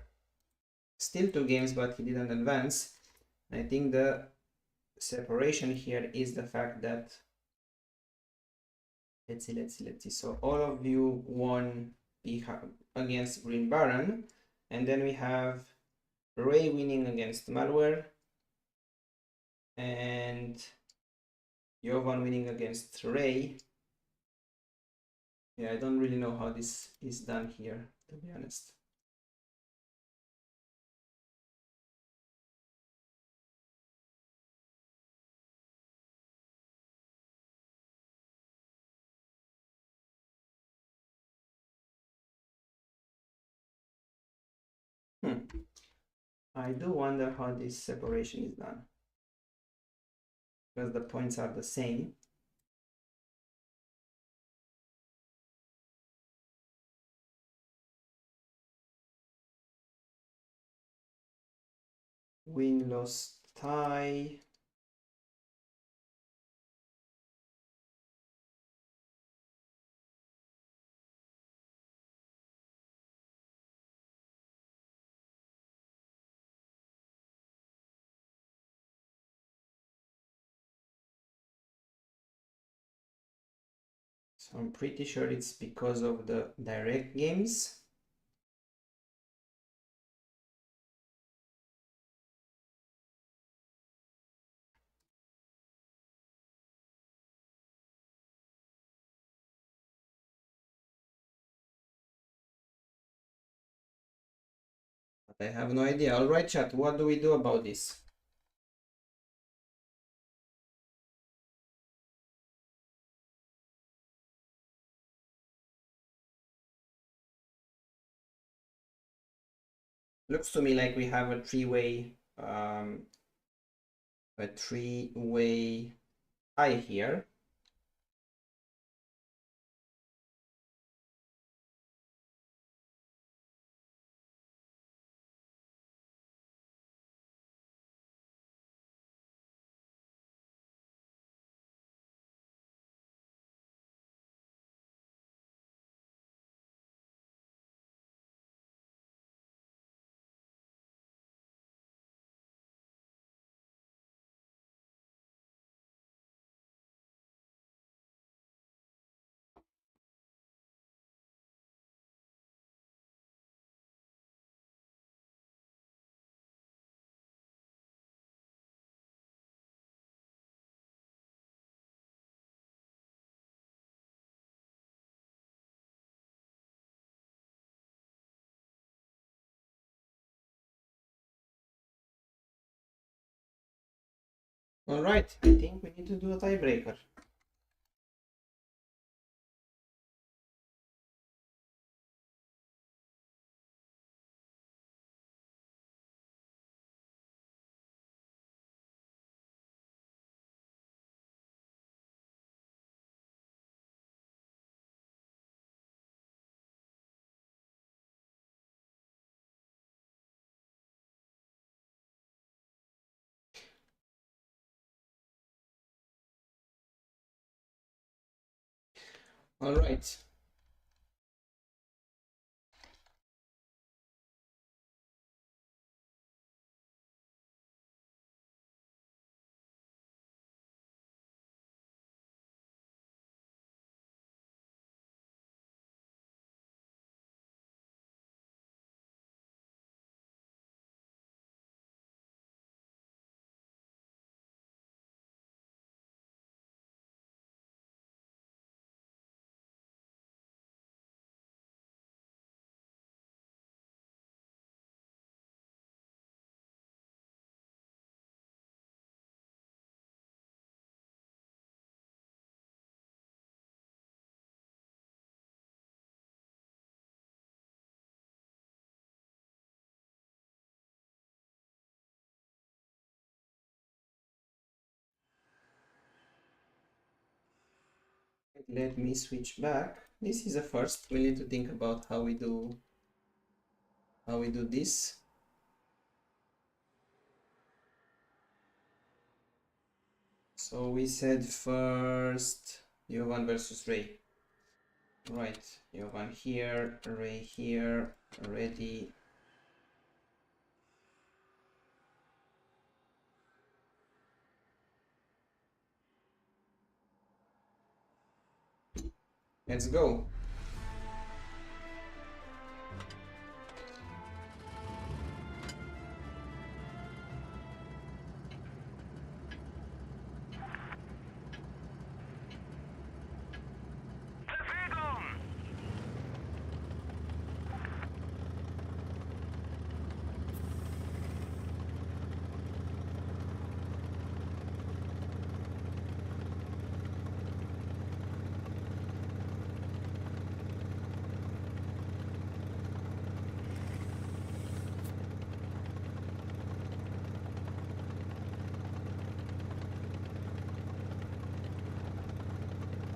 still 2 games, but he didn't advance. I think the separation here is the fact that, let's see. So all of you won against Green Baron, and then we have Ray winning against Malware, and Jovan winning against Ray. Yeah, I don't really know how this is done here, to be honest. I do wonder how this separation is done, because the points are the same. Win, loss, tie. So I'm pretty sure it's because of the direct games. But I have no idea. All right, chat, what do we do about this? Looks to me like we have a three-way tie here. All right, I think we need to do a tiebreaker. All right. Let me switch back. This is a first. We need to think about how we do this. So we said first Jovan versus Ray. Right, Jovan here, Ray here, ready. Let's go.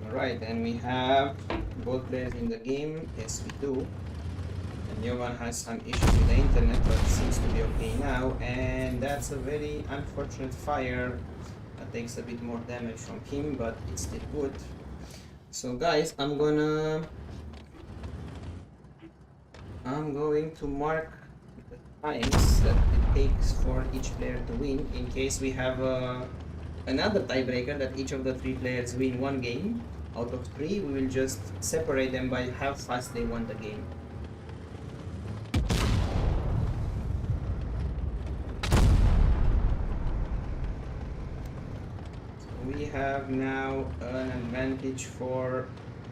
Alright, and we have both players in the game. Yes, we do. And Jovan has some issues with the internet, but seems to be okay now. And that's a very unfortunate fire. That takes a bit more damage from him, but it's still good. So guys, I'm going to mark the times that it takes for each player to win, in case we have another tiebreaker that each of the 3 players win 1 game out of 3. We will just separate them by how fast they won the game. So we have now an advantage for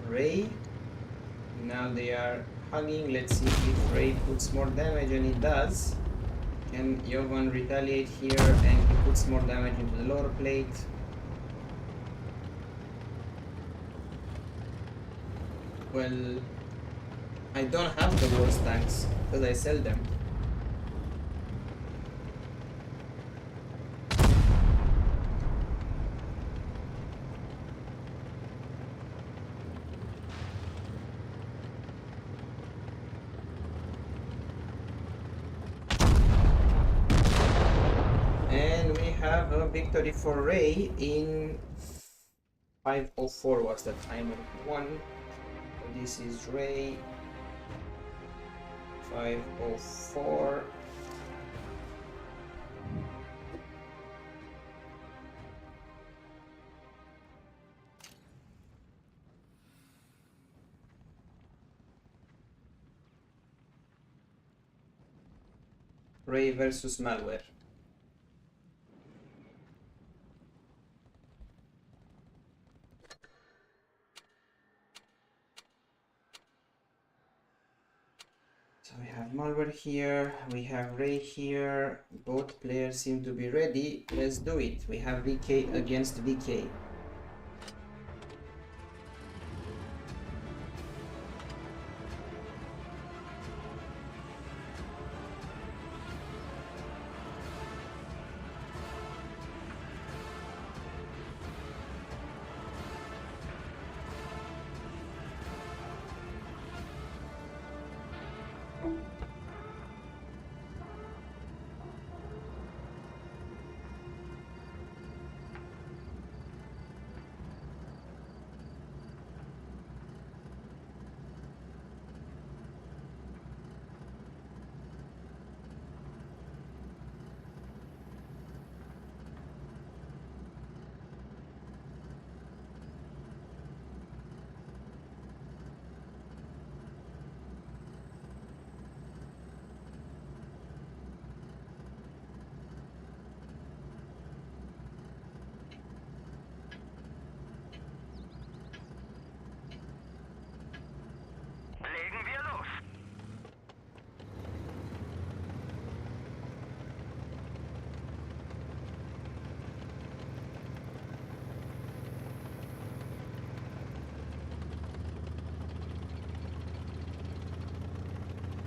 Ray. Now they are hugging. Let's see if Ray puts more damage, and it does. Can Jovan retaliate here? And he puts more damage into the lower plate. Well, I don't have the worst tanks because I sell them. And we have a victory for Ray in 5:04 was the time of 1. This is Ray, 5:04. Ray versus Malware. So we have Malware here, we have Ray here, both players seem to be ready. Let's do it. We have VK against VK.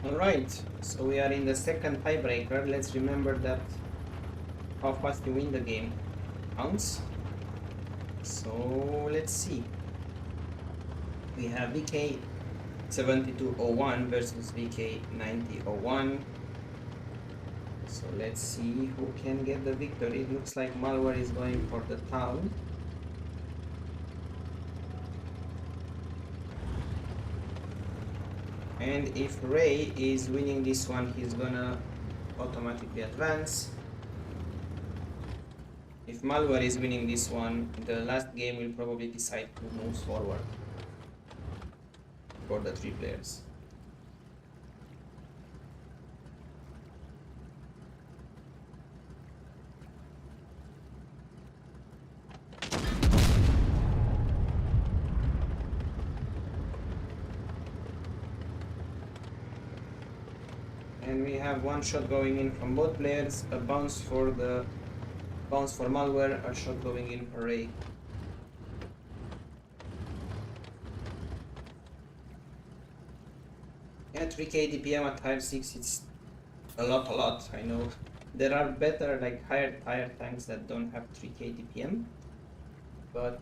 Alright, so we are in the second tiebreaker. Let's remember that how fast you win the game counts. So let's see. We have VK 7201 versus VK 9001. So let's see who can get the victory. It looks like Malware is going for the town. And if Ray is winning this one, he's gonna automatically advance. If Malware is winning this one, the last game will probably decide who moves forward for the 3 players. And we have one shot going in from both players, a bounce for Malware, a shot going in for Ray. Yeah, 3k DPM at tier 6, it's a lot, I know. There are better, like higher tier tanks that don't have 3k DPM. But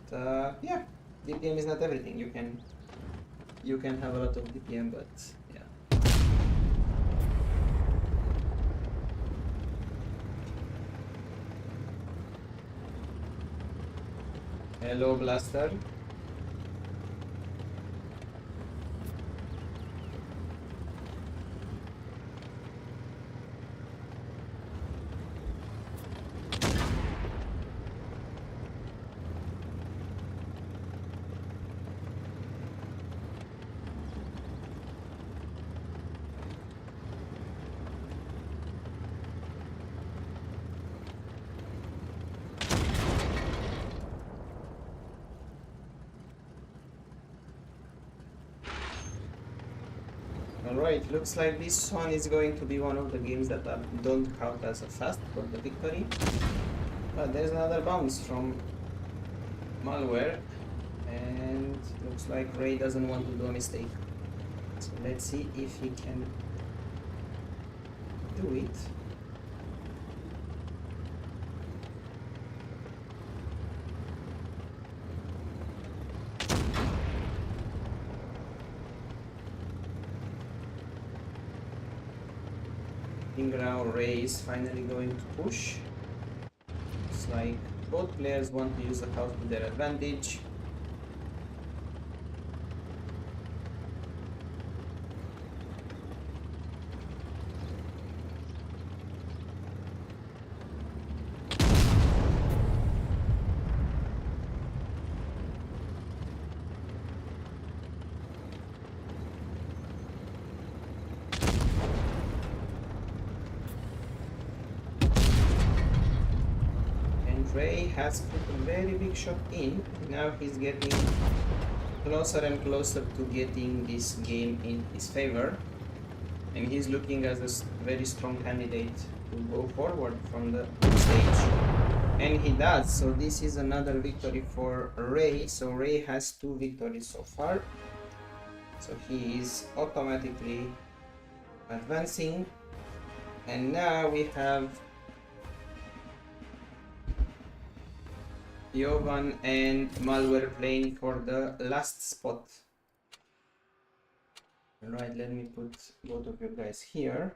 yeah, DPM is not everything. You can have a lot of DPM, but yeah. Hello, Blaster. Alright, looks like this one is going to be one of the games that don't count as a fast for the victory. But there's another bounce from Malware, and looks like Ray doesn't want to do a mistake. So let's see if he can do it. Now Ray is finally going to push. It's like both players want to use the house to their advantage. Ray has put a very big shot in. Now he's getting closer and closer to getting this game in his favor, and he's looking as a very strong candidate to go forward from the stage, and he does. So this is another victory for Ray. So Ray has 2 victories so far, so he is automatically advancing. And now we have Jovan and Malware playing for the last spot. Alright, let me put both of you guys here.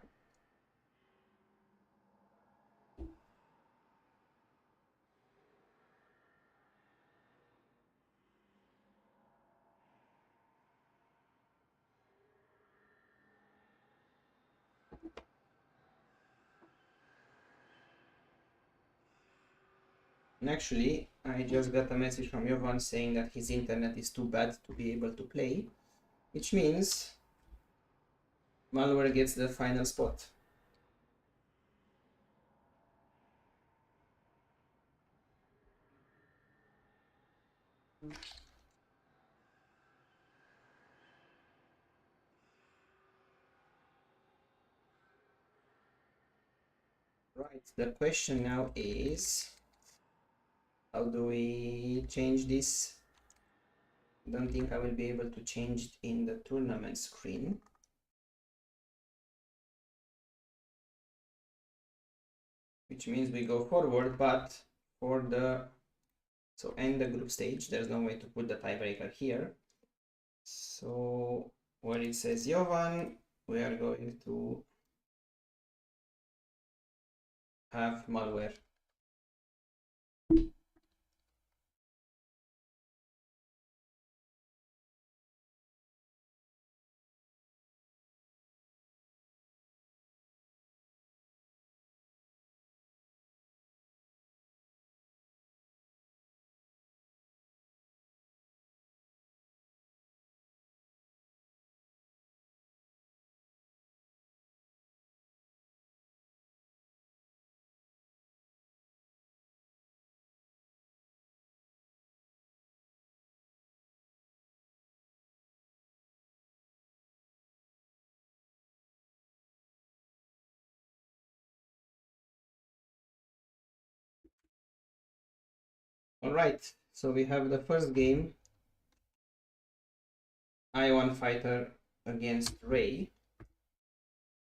And actually, I just got a message from Jovan saying that his internet is too bad to be able to play, which means Malware gets the final spot. Right, the question now is, how do we change this? I don't think I will be able to change it in the tournament screen. Which means we go forward, but for the end the group stage, there's no way to put the tiebreaker here. So when it says Jovan, we are going to have malware. All right, so we have the first game, I1 Fighter against Ray.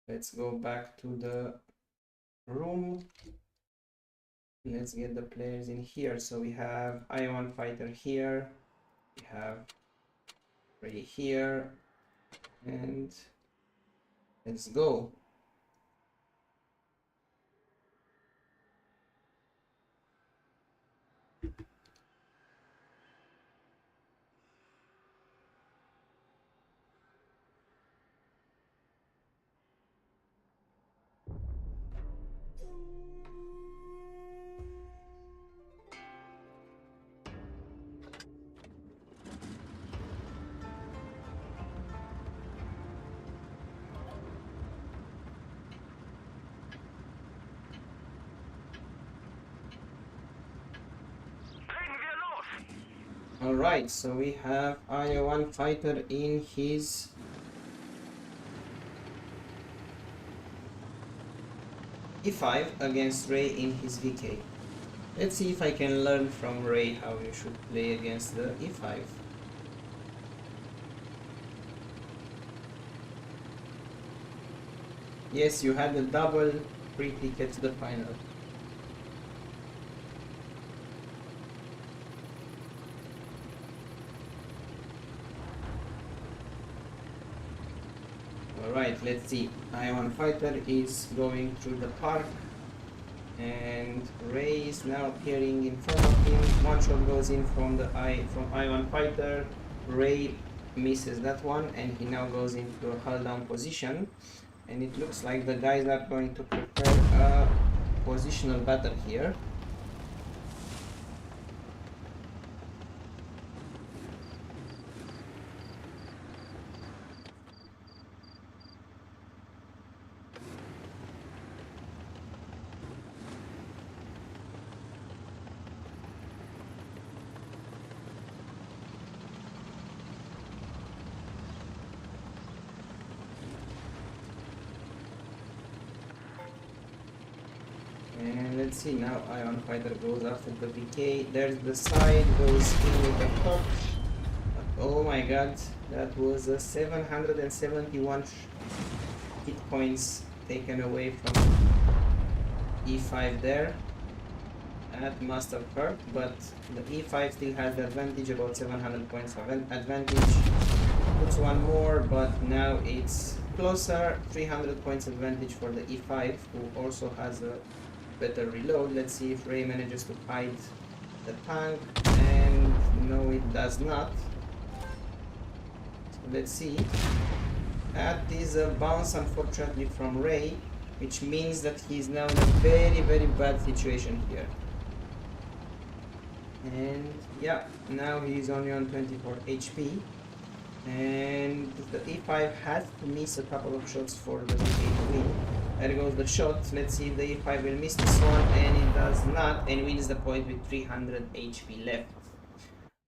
Let's go back to the room. Let's get the players in here. So we have I1 Fighter here, we have Ray here, and let's go. Alright, so we have I1 Fighter in his E5 against Ray in his VK. Let's see if I can learn from Ray how you should play against the E5. Yes, you had a double free ticket to the final. Alright, let's see. I1 Fighter is going through the park and Ray is now appearing in front of him. One shot goes in from I1 Fighter. Ray misses that one and he now goes into a hull down position, and it looks like the guys are going to prepare a positional battle here. And let's see, now I1 Fighter goes after the VK. There's the side, goes in with the hook. Oh my god, that was a 771 hit points taken away from E5 there. That must have hurt, but the E5 still has the advantage, about 700 points of advantage. Puts one more, but now it's closer. 300 points advantage for the E5, who also has a better reload. Let's see if Ray manages to hide the tank, and no, it does not. So let's see. That is a bounce, unfortunately, from Ray, which means that he's now in a very bad situation here. And yeah, now he's only on 24 HP, and the E5 has to miss a couple of shots for the VK to win. There goes the shot. Let's see if the E5 will miss this one, and it does not, and wins the point with 300 HP left.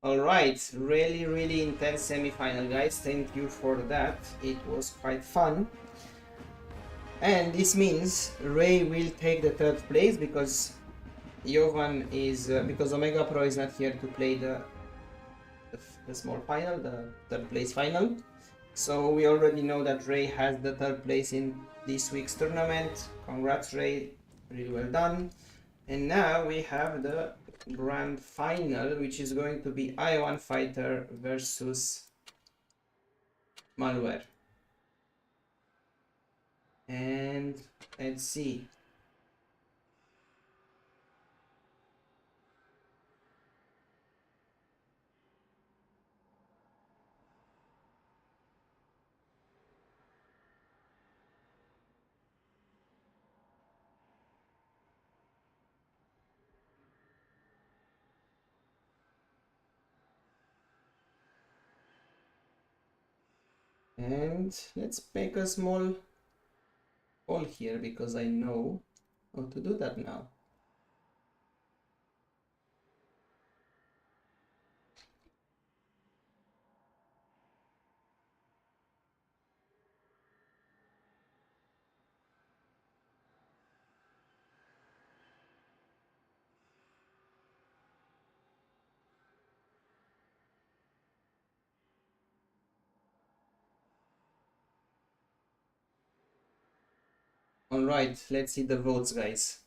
Alright, really intense semi-final, guys. Thank you for that. It was quite fun. And this means Ray will take the third place because Jovan is because Omega Pro is not here to play the small final, the third place final. So we already know that Ray has the third place in this week's tournament. Congrats, Ray, really well done. And now we have the grand final, which is going to be I1 Fighter versus Malware. And let's see. And let's make a small poll here because I know how to do that now. All right, let's see the votes, guys.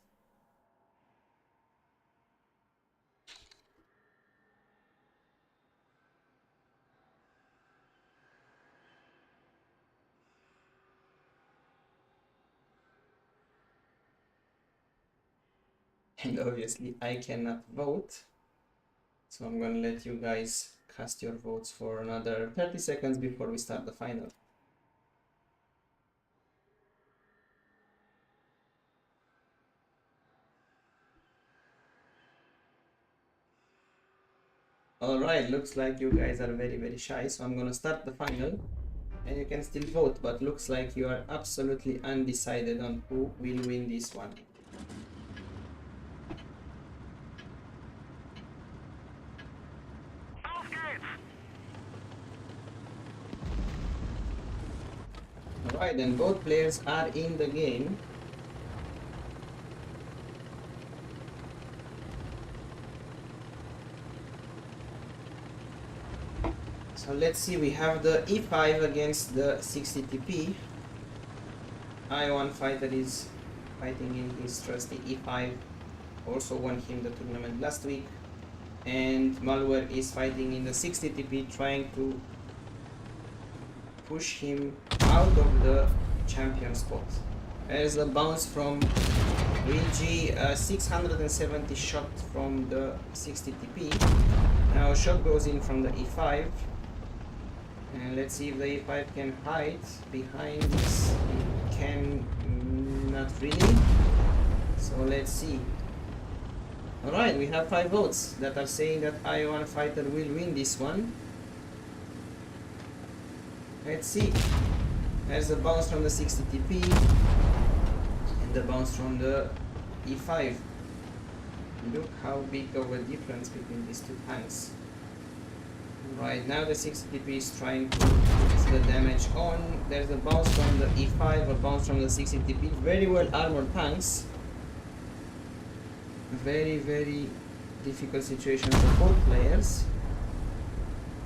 And obviously I cannot vote, so I'm gonna let you guys cast your votes for another 30 seconds before we start the final. All right, looks like you guys are very shy, so I'm gonna start the final and you can still vote, but looks like you are absolutely undecided on who will win this one. Alright, and both players are in the game. So let's see, we have the E5 against the 60 TP. I1 fighter is fighting in his trusty E5, also won him the tournament last week. And Malware is fighting in the 60 TP, trying to push him out of the champion spot. There's a bounce from Luigi, 670 shot from the 60 TP. Now a shot goes in from the E5. And let's see if the E5 can hide behind this. It can not really. So let's see. Alright, we have 5 votes that are saying that I1 fighter will win this one. Let's see. There's a bounce from the 60 TP and the bounce from the E5. Look how big of a difference between these two tanks. Right now the 60 TP is trying to put the damage on. There's a bounce from the E5, a bounce from the 60 TP. Very well armored tanks. Very difficult situation for both players.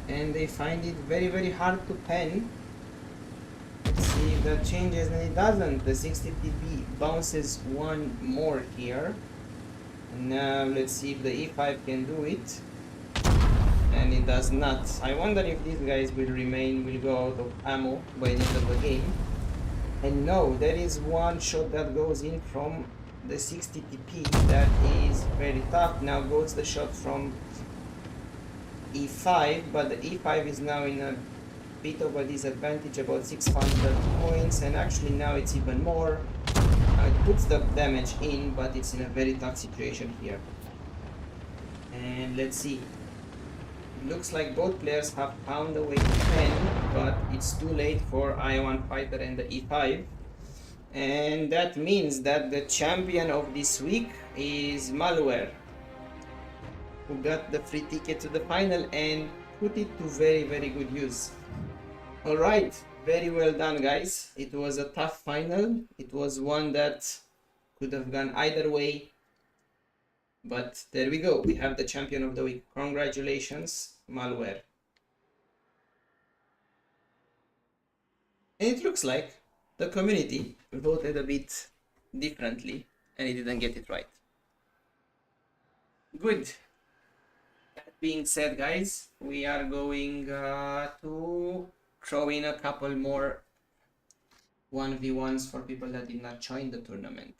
And they find it very hard to pen. Let's see if that changes, and it doesn't. The 60 TP bounces one more here. And now let's see if the E5 can do it. And it does not. I wonder if these guys will go out of ammo by the end of the game. And no, there is one shot that goes in from the 60 TP that is very tough. Now goes the shot from E5, but the E5 is now in a bit of a disadvantage, about 600 points, and actually now it's even more. It puts the damage in, but it's in a very tough situation here. And let's see. Looks like both players have found a way to pen, but it's too late for I1 fighter and the E5. And that means that the champion of this week is Malware, who got the free ticket to the final and put it to very good use. Alright, very well done, guys. It was a tough final. It was one that could have gone either way. But there we go, we have the champion of the week. Congratulations, Malware. And it looks like the community voted a bit differently and it didn't get it right. Good. That being said, guys, we are going to throw in a couple more 1v1s for people that did not join the tournament.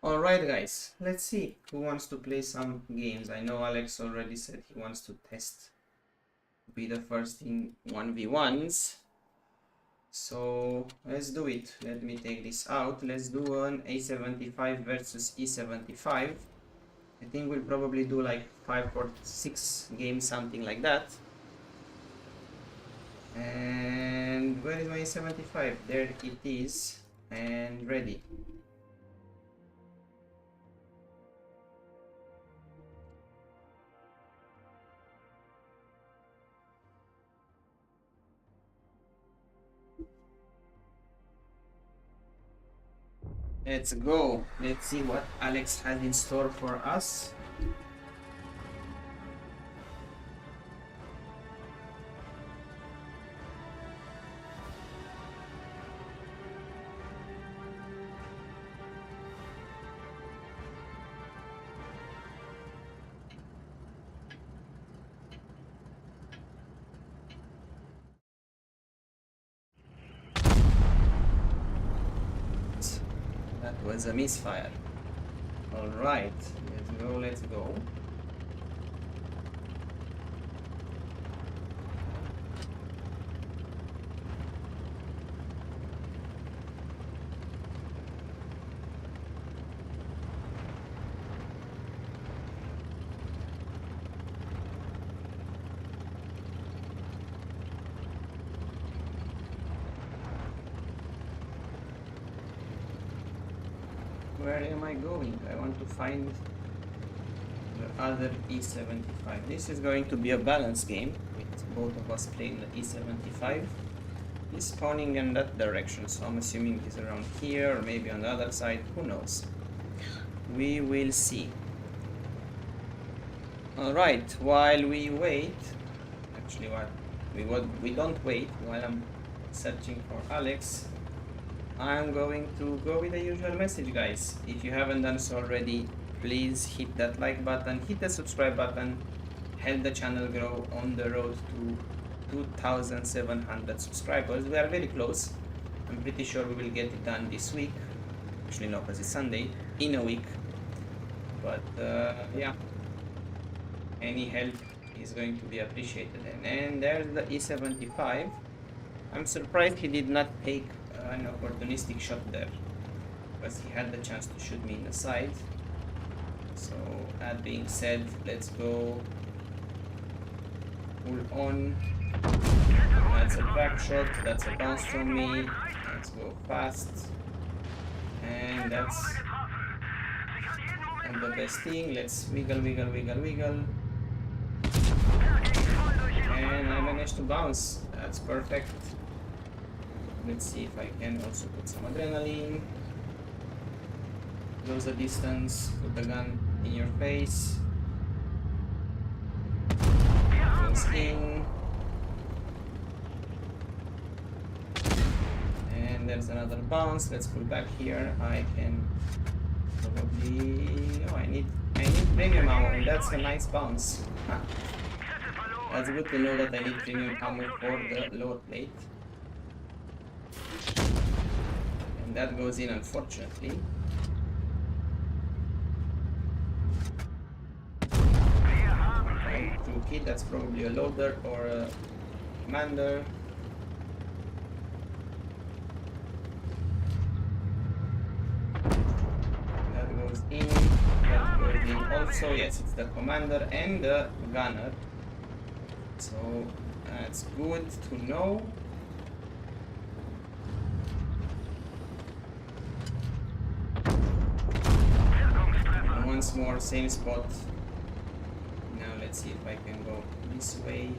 Alright guys, let's see who wants to play some games. I know Alex already said he wants to be the first in 1v1s. So let's do it. Let me take this out. Let's do an A75 versus E75. I think we'll probably do like 5 or 6 games, something like that. And where is my A75? There it is. And ready. Let's go. Let's see what Alex has in store for us. Was a misfire. Alright, let's go. Where am I going? I want to find the other E75. This is going to be a balance game with both of us playing the E75. He's spawning in that direction, so I'm assuming he's around here or maybe on the other side. Who knows? We will see. Alright, while we wait, actually we don't wait while I'm searching for Alex. I'm going to go with the usual message, guys. If you haven't done so already, please hit that like button, hit the subscribe button, help the channel grow on the road to 2,700 subscribers. We are very close. I'm pretty sure we will get it done this week. Actually no, because it's Sunday, in a week. But yeah, any help is going to be appreciated. And there's the E75. I'm surprised he did not take an opportunistic shot there, because he had the chance to shoot me in the side. So that being said, let's go full on. That's a back shot, that's a bounce from me. Let's go fast. And that's the best thing. Let's wiggle. And I managed to bounce. That's perfect. Let's see if I can also put some adrenaline. Close the distance, put the gun in your face. Close in. And there's another bounce. Let's pull back here. I can probably... Oh, I need I need premium ammo, and that's a nice bounce. That's good to know that I need premium ammo for the lower plate. And that goes in, unfortunately. Right, two kid, that's probably a loader or a commander. That goes in, that goes in also. Yes, it's the commander and the gunner. So that's good to know. And once more, same spot. Now let's see if I can go this way.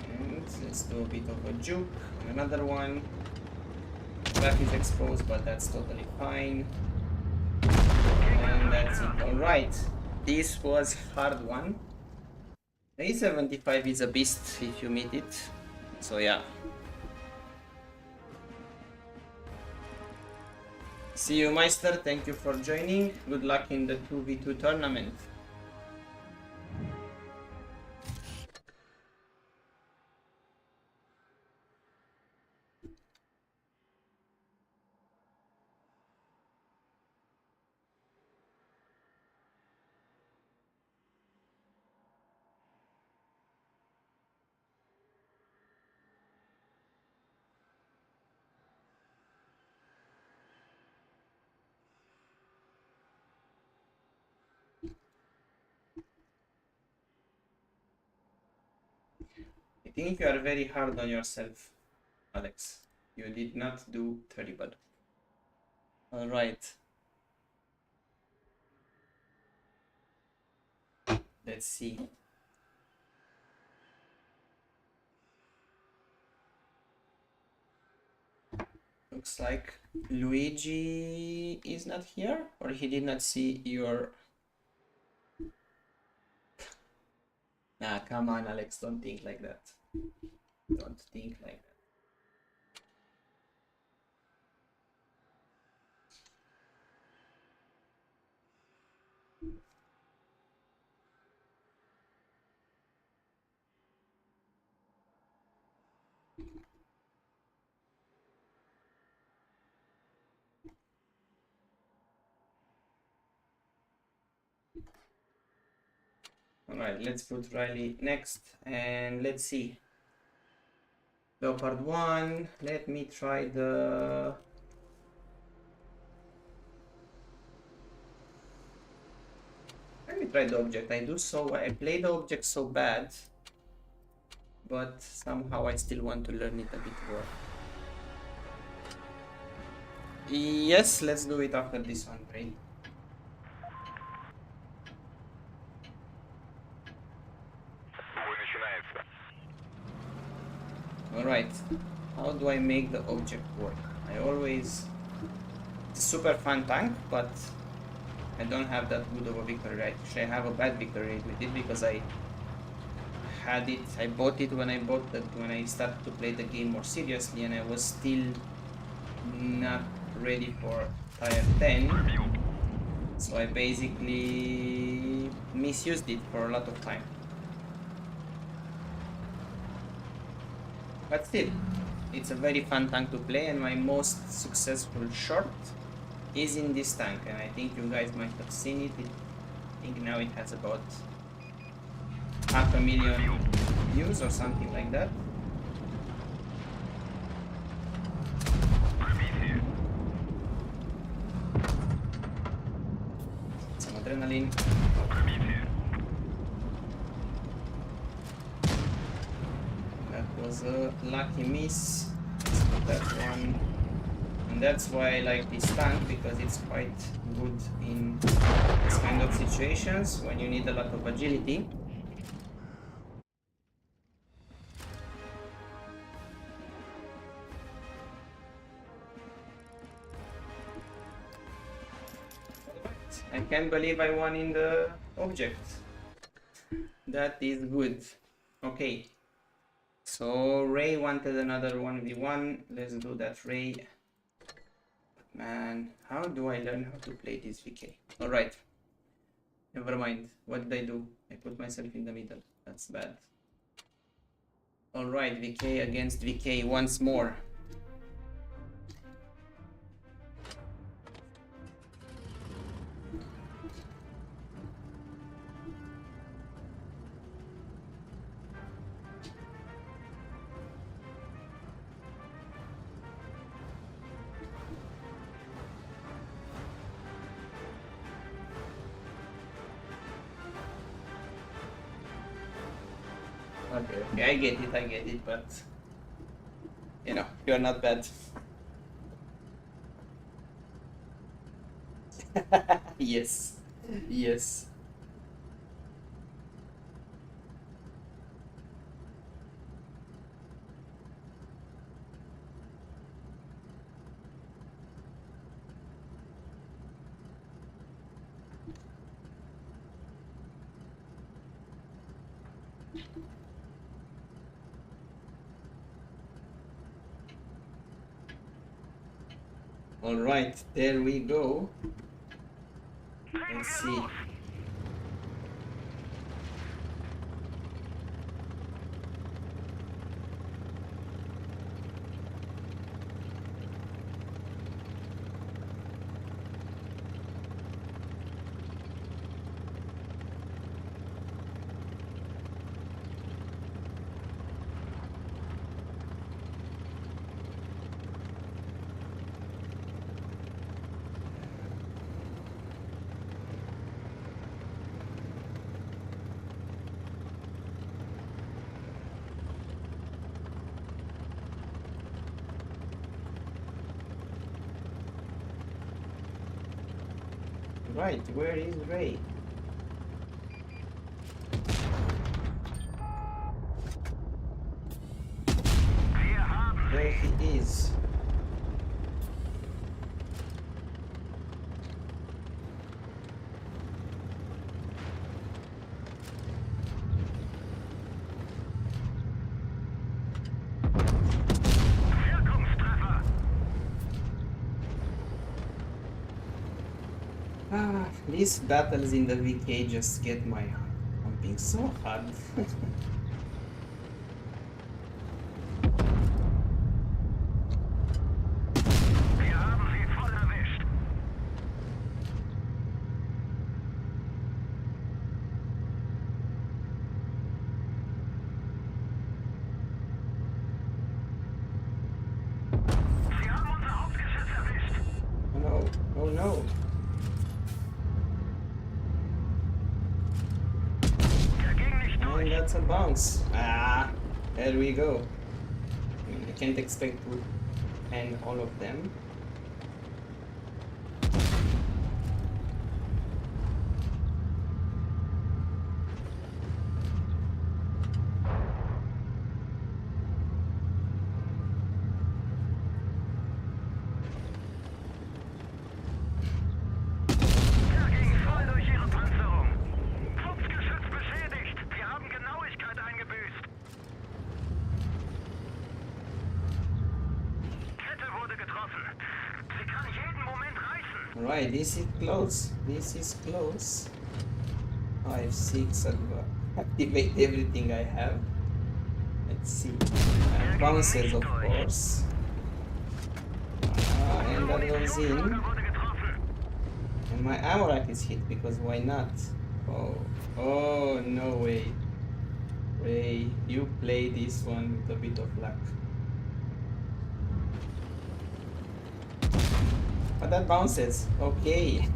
And let's do a bit of a juke on another one. Back is exposed, but that's totally fine. And that's it. Alright, this was hard one. A75 is a beast if you meet it. So yeah. See you, Meister. Thank you for joining. Good luck in the 2v2 tournament. I think you are very hard on yourself, Alex. You did not do terrible. Alright. Let's see. Looks like Luigi is not here, or he did not see your... Nah, come on, Alex, don't think like that. Don't think like that. Alright, let's put Riley next, and let's see. Leopard 1, let me try the... Let me try the object. I play the object so bad, but somehow I still want to learn it a bit more. Yes, let's do it after this one, right? Alright, how do I make the object work? I always... It's a super fun tank, but I don't have that good of a victory rate. Actually, I have a bad victory rate with it because I bought it when I started to play the game more seriously, and I was still not ready for tier 10. So I basically misused it for a lot of time. But still, it's a very fun tank to play, and my most successful short is in this tank, and I think you guys might have seen it. I think now it has about 500,000 views or something like that. Some adrenaline. That was a lucky miss. Let's put that one. And that's why I like this tank, because it's quite good in this kind of situations when you need a lot of agility. I can't believe I won in the object. That is good. Okay. So Ray wanted another 1v1. Let's do that, Ray. Man, how do I learn how to play this VK? Alright. Never mind. What did I do? I put myself in the middle. That's bad. Alright, VK against VK once more. Okay, I get it, but you know, you're not bad. Yes, yes. All right, there we go. Let's see. Right, where is Ray? There he is. Ah, these battles in the VK just get my heart pumping so hard. Oh no, oh no. And that's a bounce. Ah, there we go. I can't expect to end all of them. Alright, this is close. This is close. 5, 6, activate everything I have. Let's see. Bounces, of course. And that goes in. And my ammo rack is hit because why not? Oh, oh, no way. Ray, you play this one with a bit of luck. But that bounces. Okay.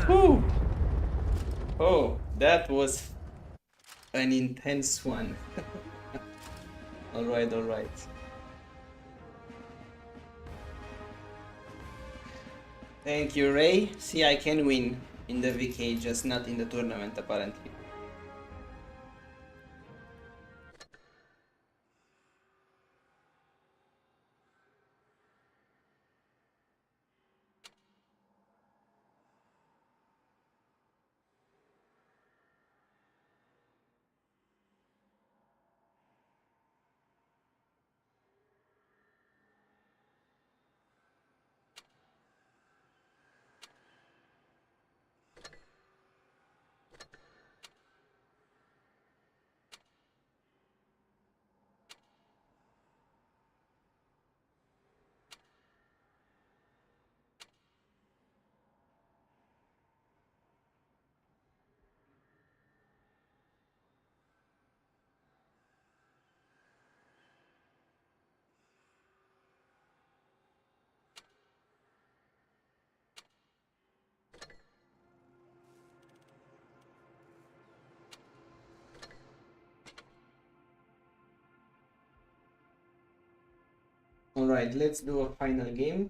Whew. Oh, that was an intense one. Alright, alright. Thank you, Ray. See, I can win in the VK, just not in the tournament, apparently. Alright, let's do a final game.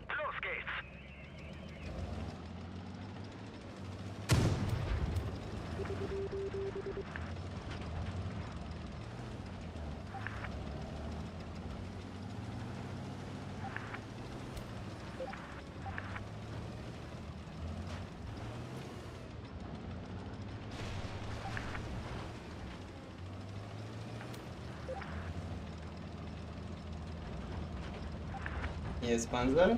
Los geht's. Yes, Panzer.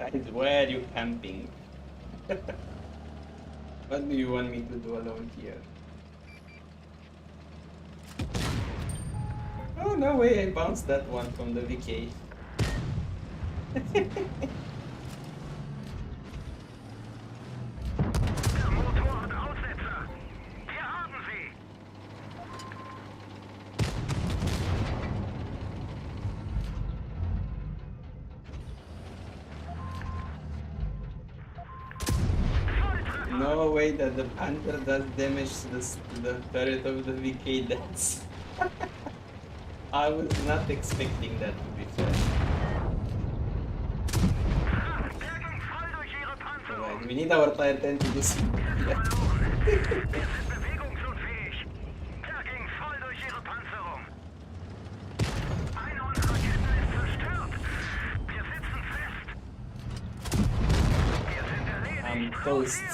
Guys, where are you camping? What do you want me to do alone here? Oh, no way, I bounced that one from the VK. Der Motor hat Aussetzer. Wir haben sie. No way that the Panther does damage to the turret of the VK. That's... I was not expecting that, to be fair. Der ging voll durch ihre Panzerung. Alright, we need our tier 10 to do something. Verloren. Wir sind bewegungsunfähig. Der ging voll durch ihre Panzerung. Eine unserer Ketten ist zerstört. Wir sitzen fest. Wir sind erledigt. I'm toast.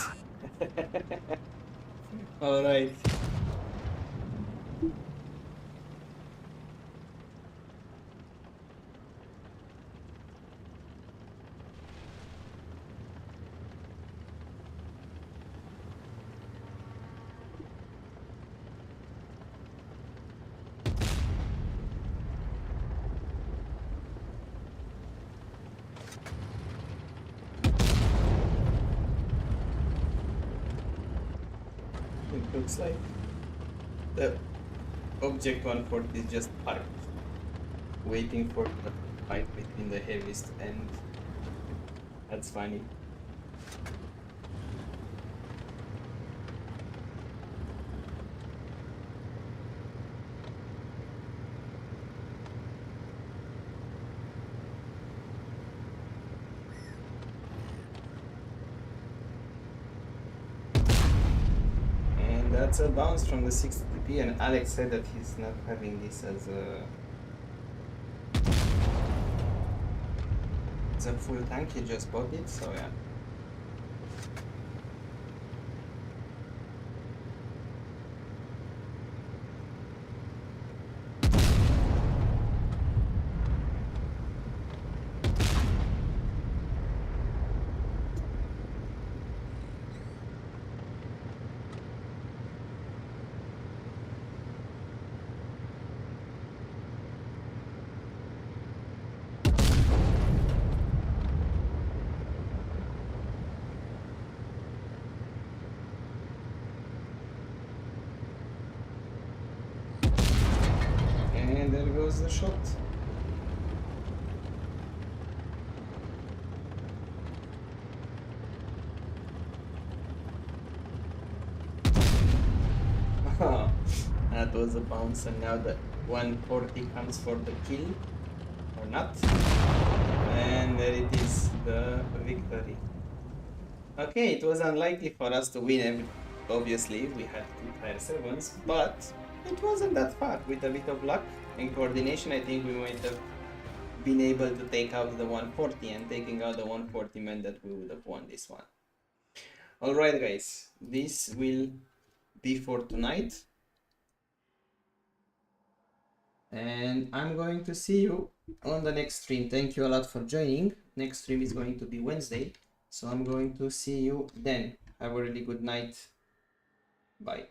Alright. It looks like the Object 140 is just parked, waiting for the fight between the heaviest, and that's funny. And that's a bounce from the 60 TP, and Alex said that he's not having this as a full tank, he just bought it, so yeah. And there goes the shot. That was a bounce, and now the 140 comes for the kill, or not. And there it is, the victory. Okay, it was unlikely for us to win, obviously, we had 2 tier 7s, but it wasn't that far. With a bit of luck and coordination, I think we might have been able to take out the 140, and taking out the 140 meant that we would have won this one. Alright guys, this will be for tonight. And I'm going to see you on the next stream. Thank you a lot for joining. Next stream is going to be Wednesday, so I'm going to see you then. Have a really good night. Bye.